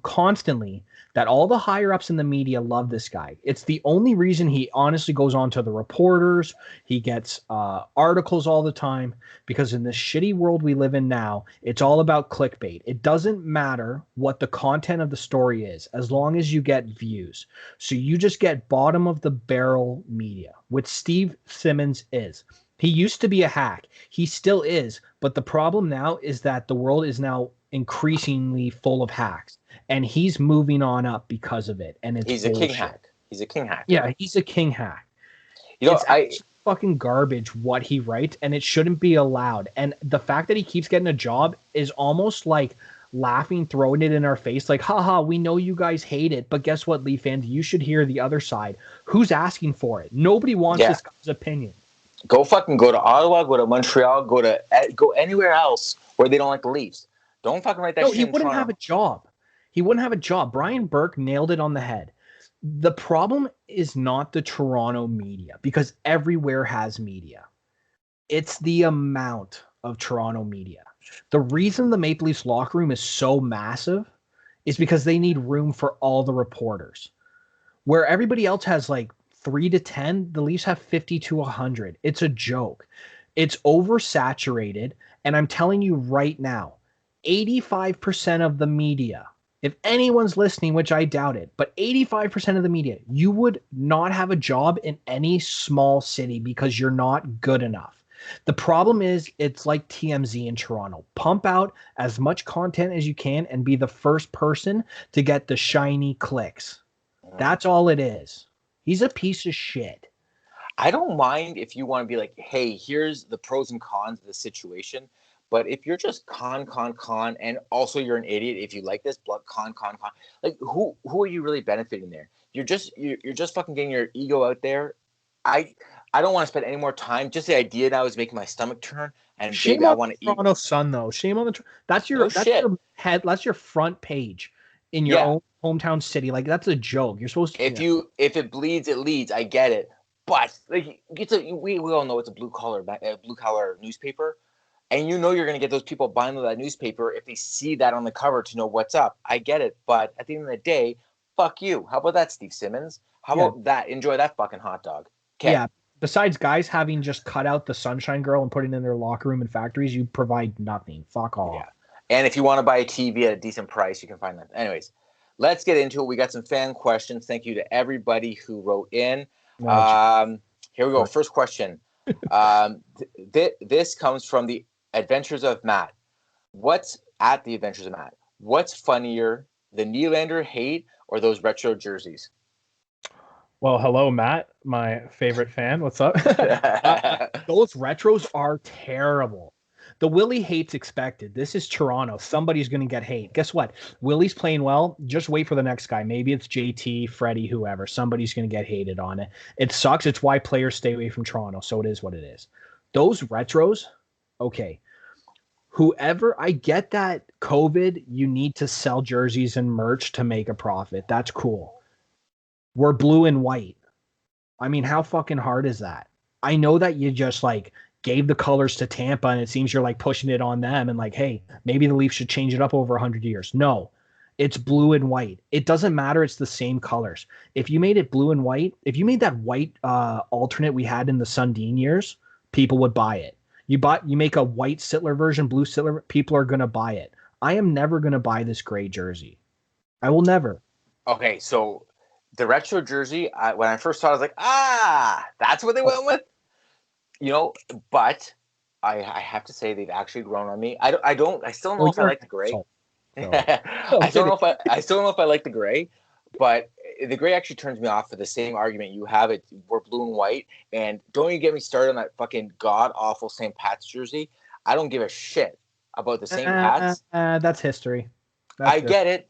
constantly, that all the higher ups in the media love this guy. It's the only reason he honestly goes on to the reporters. He gets articles all the time, because in this shitty world we live in now, it's all about clickbait. It doesn't matter what the content of the story is, as long as you get views. So you just get bottom of the barrel media, which Steve Simmons is. He used to be a hack. He still is. But the problem now is that the world is now increasingly full of hacks, and he's moving on up because of it. And he's bullshit. A king hack. He's a king hack. Yeah, he's a king hack. You know, it's fucking garbage what he writes, and it shouldn't be allowed. And the fact that he keeps getting a job is almost like laughing, throwing it in our face, like, haha, we know you guys hate it, but guess what, Leaf fans, you should hear the other side. Who's asking for it? Nobody wants this guy's opinion. Go to Ottawa, go to Montreal, go anywhere else where they don't like the Leafs. Don't fucking write that shit. He wouldn't have a job. He wouldn't have a job. Brian Burke nailed it on the head. The problem is not the Toronto media, because everywhere has media. It's the amount of Toronto media. The reason the Maple Leafs locker room is so massive is because they need room for all the reporters. Where everybody else has like 3 to 10, the Leafs have 50 to 100. It's a joke. It's oversaturated. And I'm telling you right now, 85% of the media, if anyone's listening, which I doubt it, but 85% of the media, you would not have a job in any small city because you're not good enough. The problem is, it's like TMZ in Toronto. Pump out as much content as you can and be the first person to get the shiny clicks. That's all it is. He's a piece of shit. I don't mind if you want to be like, hey, here's the pros and cons of the situation. But if you're just con, and also you're an idiot if you like this, con, like who are you really benefiting there? You're just fucking getting your ego out there. I don't want to spend any more time. Just the idea now is making my stomach turn. And shame baby, on I want to eat. Toronto Sun though. Shame on the. That's your head. That's your front page in your own hometown city. Like, that's a joke. You're supposed to. If it bleeds, it leads. I get it, but like we all know it's a blue collar newspaper. And you know you're going to get those people buying that newspaper if they see that on the cover to know what's up. I get it. But at the end of the day, fuck you. How about that, Steve Simmons? How about that? Enjoy that fucking hot dog. Okay. Yeah. Besides guys having just cut out the Sunshine Girl and putting it in their locker room and factories, you provide nothing. Fuck off. Yeah. And if you want to buy a TV at a decent price, you can find that. Anyways, let's get into it. We got some fan questions. Thank you to everybody who wrote in. Here we go. First question. This comes from the Adventures of Matt. What's funnier, the Nylander hate or those retro jerseys? Well, hello, Matt, my favorite fan. What's up? Those retros are terrible. The Willie hate's expected. This is Toronto. Somebody's going to get hate. Guess what? Willie's playing well. Just wait for the next guy. Maybe it's JT, Freddie, whoever. Somebody's going to get hated on it. It sucks. It's why players stay away from Toronto. So it is what it is. Those retros, okay. Whoever, I get that COVID, you need to sell jerseys and merch to make a profit. That's cool. We're blue and white. I mean, how fucking hard is that? I know that you just like gave the colors to Tampa and it seems you're like pushing it on them and like, hey, maybe the Leafs should change it up over 100 years. No, it's blue and white. It doesn't matter. It's the same colors. If you made it blue and white, if you made that white alternate we had in the Sundin years, people would buy it. You make a white Sittler version, blue Sittler, people are going to buy it. I am never going to buy this gray jersey. I will never. Okay, so the retro jersey, when I first saw it, I was like, that's what they went with? You know, but I have to say they've actually grown on me. I still don't know if I like the gray. I still don't know if I like the gray, but the gray actually turns me off for the same argument you have. We're blue and white, and don't even get me started on that fucking god awful St. Pat's jersey. I don't give a shit about the St. Pat's. That's history. I get it,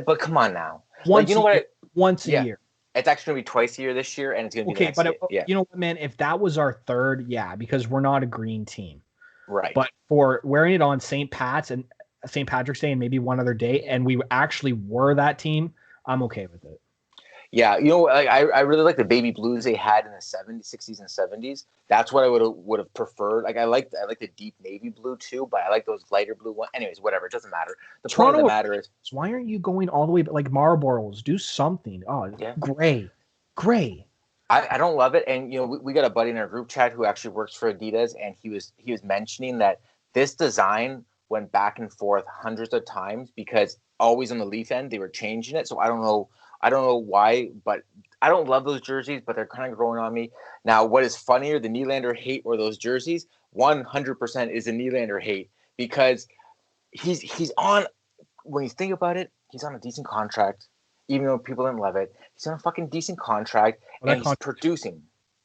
but come on now. Once a year. It's actually going to be twice a year this year, and it's going to be next year. You know what, man? If that was our third, because we're not a green team. Right. But for wearing it on St. Pat's and St. Patrick's Day and maybe one other day, and we actually were that team, I'm okay with it. Yeah, like, I really like the baby blues they had in the 70s, 60s, and 70s. That's what I would have preferred. Like I like the deep navy blue too, but I like those lighter blue ones. Anyways, whatever, it doesn't matter. The point of the matter is, why aren't you going all the way like Marlboros? Do something. Oh, yeah. Gray. I don't love it, and we got a buddy in our group chat who actually works for Adidas, and he was mentioning that this design went back and forth hundreds of times because always on the Leaf end they were changing it. So I don't know why, but I don't love those jerseys, but they're kind of growing on me. Now, what is funnier, the Nylander hate or those jerseys? 100% is the Nylander hate because he's on, when you think about it, he's on a decent contract, even though people didn't love it. He's on a fucking decent contract, and he's producing.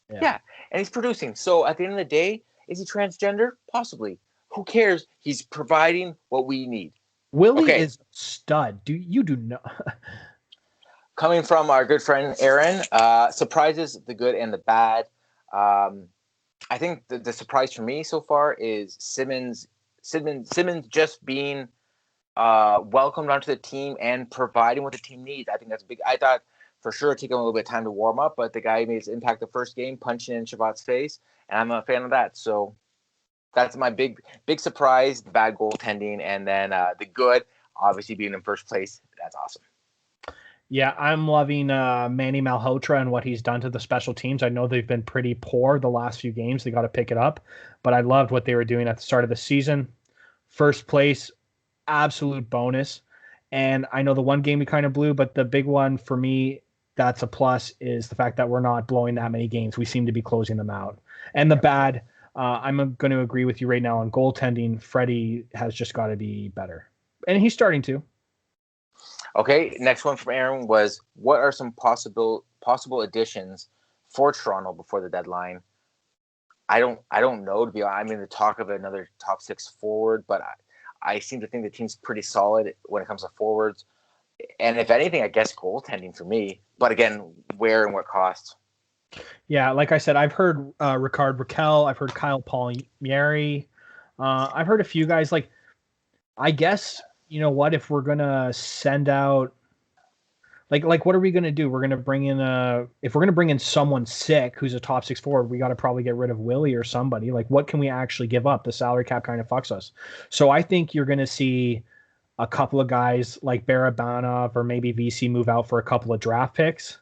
Yeah, and he's producing. So at the end of the day, is he transgender? Possibly. Who cares? He's providing what we need. Willie is stud. You do not. Coming from our good friend Aaron, surprises, the good and the bad. I think the surprise for me so far is Simmons just being welcomed onto the team and providing what the team needs. I think that's big. I thought for sure it'd take him a little bit of time to warm up, but the guy made his impact the first game, punching in Shabbat's face, and I'm a fan of that. So that's my big surprise, the bad goaltending, and then the good, obviously being in first place. That's awesome. Yeah, I'm loving Manny Malhotra and what he's done to the special teams. I know they've been pretty poor the last few games. They got to pick it up. But I loved what they were doing at the start of the season. First place, absolute bonus. And I know the one game we kind of blew, but the big one for me that's a plus is the fact that we're not blowing that many games. We seem to be closing them out. And the bad, I'm going to agree with you right now on goaltending. Freddie has just got to be better. And he's starting to. Okay, next one from Aaron was, what are some possible additions for Toronto before the deadline? I don't know, to be honest. I'm in the talk of another top six forward, but I seem to think the team's pretty solid when it comes to forwards. And if anything, I guess goaltending for me. But again, where and what cost? Yeah, like I said, I've heard Rickard Rakell. I've heard Kyle Palmieri. I've heard a few guys. Like, I guess, you know what, if we're going to send out, like what are we going to do? We're going to bring in if we're going to bring in someone sick who's a top six forward, we got to probably get rid of Willie or somebody. Like, what can we actually give up? The salary cap kind of fucks us. So I think you're going to see a couple of guys like Barabanov or maybe VC move out for a couple of draft picks.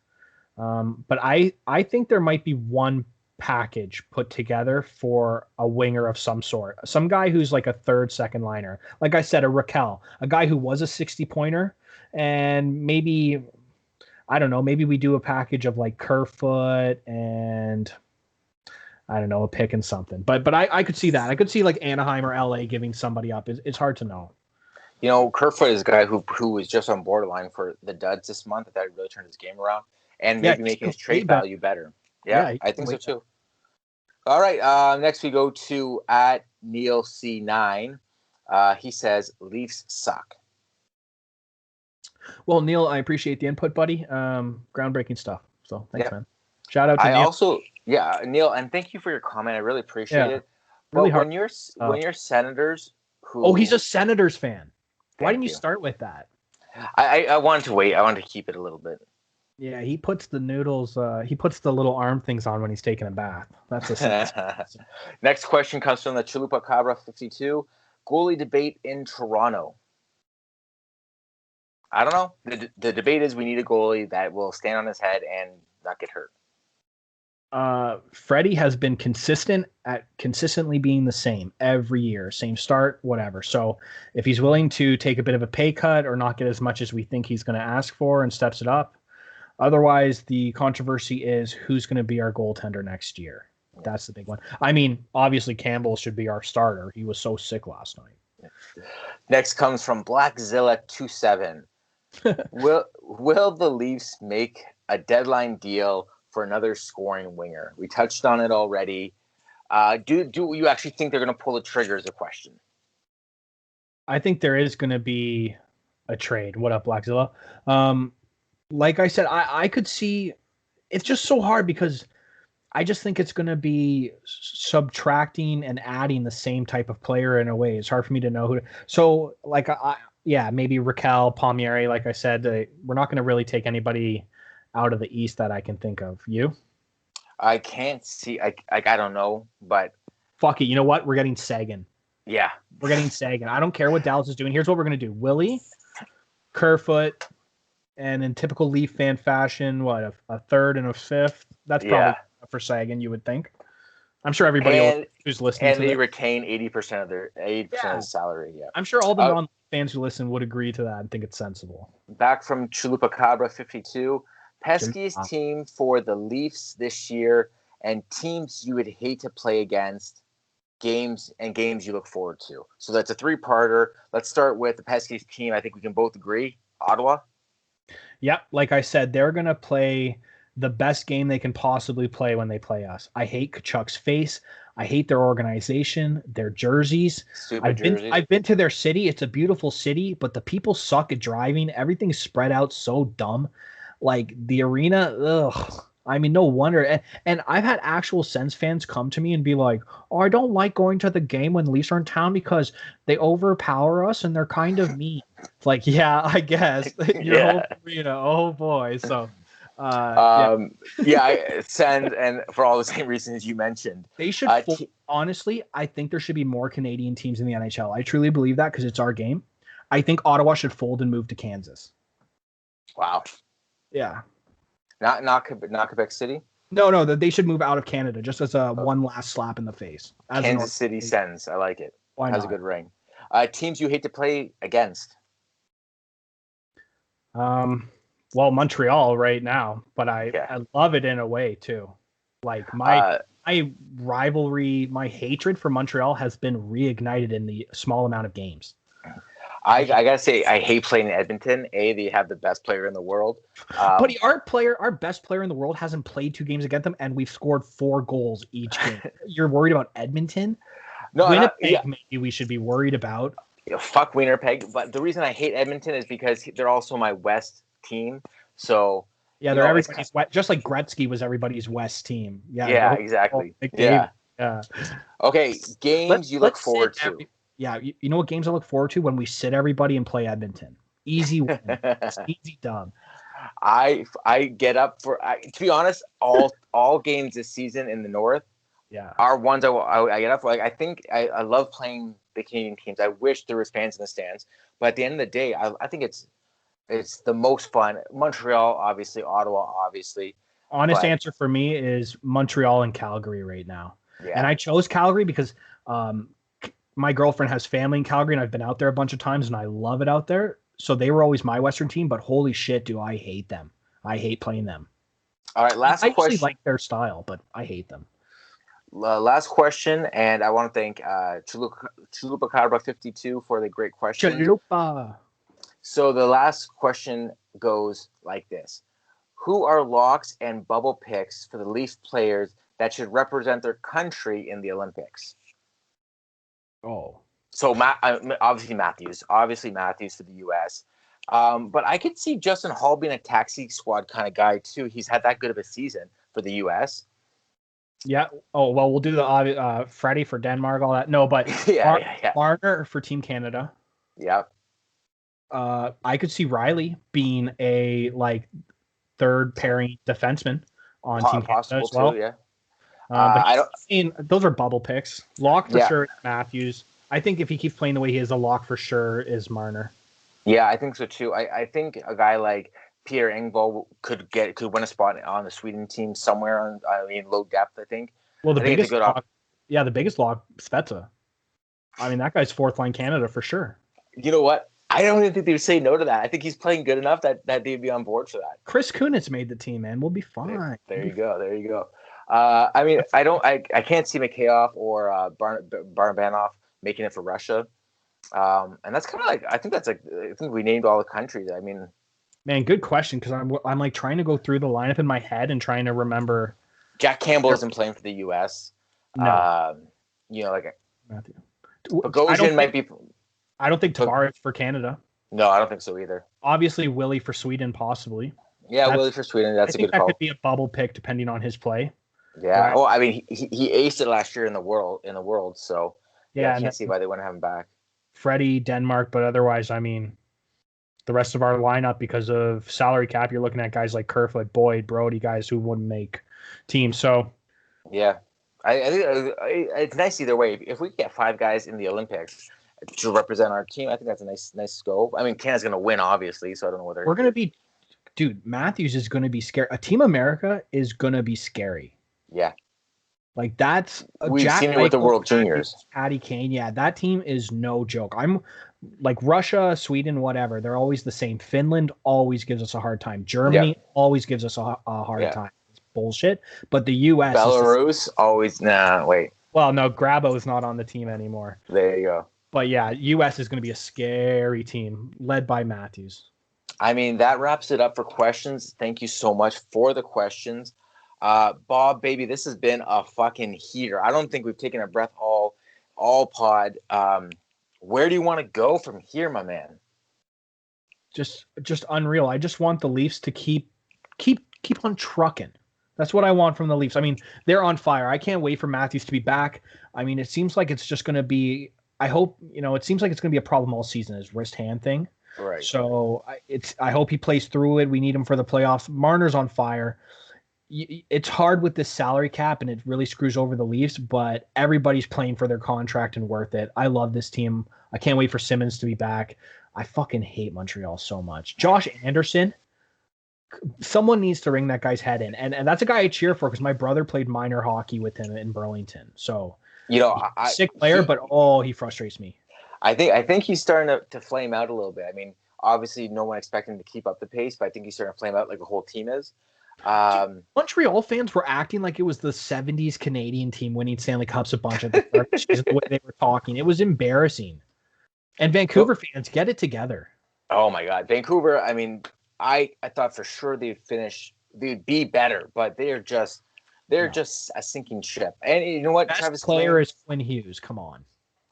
But I think there might be one package put together for a winger of some sort, some guy who's like a third, second liner. Like I said, a Rakell, a guy who was a 60-pointer, and maybe, I don't know, maybe we do a package of like Kerfoot and I don't know, a pick and something. But I could see that. I could see like Anaheim or LA giving somebody up. It's hard to know. You know, Kerfoot is a guy who was just on borderline for the duds this month. That really turned his game around and maybe making his trade value better. Yeah, I think so too. All right, next we go to at Neil C9. He says, Leafs suck. Well, Neil, I appreciate the input, buddy. Groundbreaking stuff. So thanks, man. Shout out to Neil. Neil, and thank you for your comment. I really appreciate it. Really but when you're Senators who... Oh, he's a Senators fan. Why didn't you start with that? I wanted to wait. I wanted to keep it a little bit. Yeah, he puts the noodles, he puts the little arm things on when he's taking a bath. That's a Next question comes from the Chalupa Cabra 52. Goalie debate in Toronto. I don't know. The debate is we need a goalie that will stand on his head and not get hurt. Freddie has been consistent at consistently being the same every year, same start, whatever. So if he's willing to take a bit of a pay cut or not get as much as we think he's going to ask for and steps it up. Otherwise, the controversy is who's going to be our goaltender next year. That's the big one. I mean, obviously Campbell should be our starter. He was so sick last night. Next comes from Blackzilla27. Will the Leafs make a deadline deal for another scoring winger? We touched on it already. Do you actually think they're going to pull the trigger is a question? I think there is going to be a trade. What up, Blackzilla? Like I said, I could see it's just so hard because I just think it's going to be subtracting and adding the same type of player in a way. It's hard for me to know who. So like, maybe Rakell, Palmieri, like I said, we're not going to really take anybody out of the East that I can think of. You? I can't see. I don't know, but fuck it. You know what? We're getting Sagan. Yeah, we're getting Sagan. I don't care what Dallas is doing. Here's what we're gonna do: Willie, Kerfoot, and in typical Leaf fan fashion, what a third and a fifth. That's probably for Sagan. You would think. I'm sure everybody who's listening and they retain 80% of their 80% of the salary. Yeah, I'm sure all the non-fans who listen would agree to that and think it's sensible. Back from Chupacabra 52, peskiest team for the Leafs this year, and teams you would hate to play against, games you look forward to. So that's a three-parter. Let's start with the peskiest team. I think we can both agree, Ottawa. Yep, like I said, they're gonna play the best game they can possibly play when they play us. I hate Kachuk's face. I hate their organization, their jerseys. I've been to their city. It's a beautiful city, but the people suck at driving. Everything's spread out so dumb. Like the arena, ugh. I mean, no wonder. And I've had actual Sens fans come to me and be like, "Oh, I don't like going to the game when the Leafs are in town because they overpower us and they're kind of mean." It's like, yeah, I guess. Your whole arena. Oh boy. So Send, and for all the same reasons you mentioned. They should honestly, I think there should be more Canadian teams in the NHL. I truly believe that because it's our game. I think Ottawa should fold and move to Kansas. Wow. Yeah. Not Quebec City? No, they should move out of Canada just as a one last slap in the face. Kansas City Sens. I like it. Why Has not? a good ring. Teams you hate to play against? Well, Montreal right now, but I love it in a way too. Like my rivalry, my hatred for Montreal has been reignited in the small amount of games. I gotta say, I hate playing in Edmonton. They have the best player in the world. But our best player in the world hasn't played 2 games against them, and we've scored 4 goals each game. You're worried about Edmonton? No, Winnipeg, maybe we should be worried about. Fuck Winnipeg. But the reason I hate Edmonton is because they're also my West team. So yeah, they're everybody's West, just like Gretzky was everybody's West team. Yeah, exactly. Yeah. Okay, games you look forward to. You know what games I look forward to? When we sit everybody and play Edmonton. Easy win. Easy done. I get up for to be honest, all games this season in the North are ones I get up for. Like I think I love playing the Canadian teams. I wish there was fans in the stands, but at the end of the day, I think it's the most fun. Montreal, obviously, Ottawa, obviously. Honest answer for me is Montreal and Calgary right now. Yeah. And I chose Calgary because my girlfriend has family in Calgary, and I've been out there a bunch of times, and I love it out there. So they were always my Western team, but holy shit, do I hate them. I hate playing them. All right, last question. I actually like their style, but I hate them. Last question, and I want to thank Chupacabra 52 for the great question. Chalupa. So the last question goes like this. Who are locks and bubble picks for the Leaf players that should represent their country in the Olympics? Oh. So obviously Matthews for the U.S. But I could see Justin Hall being a taxi squad kind of guy too. He's had that good of a season for the U.S. Yeah. Oh, well, we'll do the Freddie for Denmark, all that. No, but Marner for Team Canada. Yeah. I could see Reilly being a third pairing defenseman on Team Canada as well. Too, yeah. But those are bubble picks. Lock for sure, Matthews. I think if he keeps playing the way he is, a lock for sure is Marner. Yeah, I think so too. I think a guy like Pierre Engvall could win a spot on the Sweden team somewhere on low depth. I think. Well, the biggest lock, Spezza. I mean, that guy's 4th line Canada for sure. You know what? I don't even think they would say no to that. I think he's playing good enough that they'd be on board for that. Chris Kunitz made the team, man. We'll be fine. There you go. I can't see Mikheyev or Barabanov making it for Russia. And that's kind of I think we named all the countries. I mean, man, good question because I'm trying to go through the lineup in my head and trying to remember. Jack Campbell isn't playing for the U.S. No. Matthew. Bogosian might be. I don't think Tavares for Canada. No, I don't think so either. Obviously, Willie for Sweden, possibly. Yeah, Willie for Sweden. That's a good call. That could be a bubble pick depending on his play. Yeah. Right. Oh, I mean, he aced it last year in the world. So I can't see why they wouldn't have him back. Freddie, Denmark, but otherwise, I mean, the rest of our lineup because of salary cap. You're looking at guys like Kerfoot, Boyd, Brodie, guys who wouldn't make teams. So, yeah, I think it's nice either way. If we get 5 guys in the Olympics to represent our team, I think that's a nice scope. I mean, Canada's going to win, obviously, so I don't know whether we're going to be. Dude, Matthews is going to be scary. A Team America is going to be scary. Yeah. Like that's we've Jack seen it with the World Juniors. Patty Kane, yeah, that team is no joke. I'm like Russia, Sweden, whatever. They're always the same. Finland always gives us a hard time. Germany always gives us a hard time. It's bullshit. But the U.S. Belarus always wait. Well, no, Grabo is not on the team anymore. There you go. But yeah, U.S. is going to be a scary team led by Matthews. I mean, that wraps it up for questions. Thank you so much for the questions. Bob, baby, this has been a fucking heater. I don't think we've taken a breath all pod. Where do you want to go from here, my man? Just unreal. I just want the Leafs to keep on trucking. That's what I want from the Leafs. I mean, they're on fire. I can't wait for Matthews to be back. I mean, it seems like it's just going to be. I hope it seems like it's going to be a problem all season. His wrist hand thing. Right. So I hope he plays through it. We need him for the playoffs. Marner's on fire. It's hard with this salary cap, and it really screws over the Leafs, but everybody's playing for their contract and worth it. I love this team. I can't wait for Simmons to be back. I fucking hate Montreal so much. Josh Anderson, someone needs to ring that guy's head in. And that's a guy I cheer for because my brother played minor hockey with him in Burlington. So, sick player, but he frustrates me. I think he's starting to flame out a little bit. I mean, obviously no one expected him to keep up the pace, but I think he's starting to flame out like the whole team is. Montreal fans were acting like it was the 70s Canadian team winning Stanley Cups a bunch of the way they were talking. It was embarrassing. And Vancouver fans, get it together. Oh my God. Vancouver, I mean, I thought for sure they'd be better, but they're just a sinking ship. And you know what? Best Travis player is Quinn Hughes. Come on.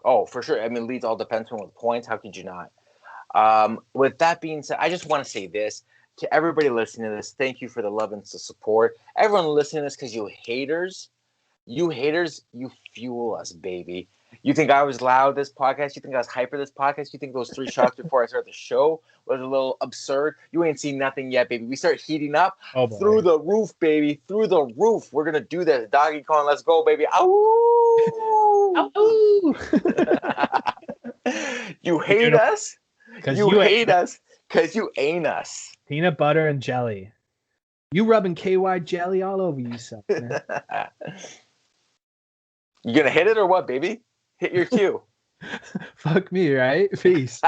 Oh, for sure. I mean, leads all defensemen with points. How could you not? With that being said, I just want to say this to everybody listening to this. Thank you for the love and the support. Everyone listening to this, because you haters, you fuel us, baby. You think I was loud this podcast? You think I was hyper this podcast? You think those 3 shots before I started the show was a little absurd? You ain't seen nothing yet, baby. We start heating up through the roof, baby. Through the roof. We're going to do this. Doggy Kong, let's go, baby. Ow! You hate us? You hate us because you ain't us. Peanut butter and jelly. You rubbing KY jelly all over yourself, man. You going to hit it or what, baby? Hit your cue. Fuck me, right? Peace.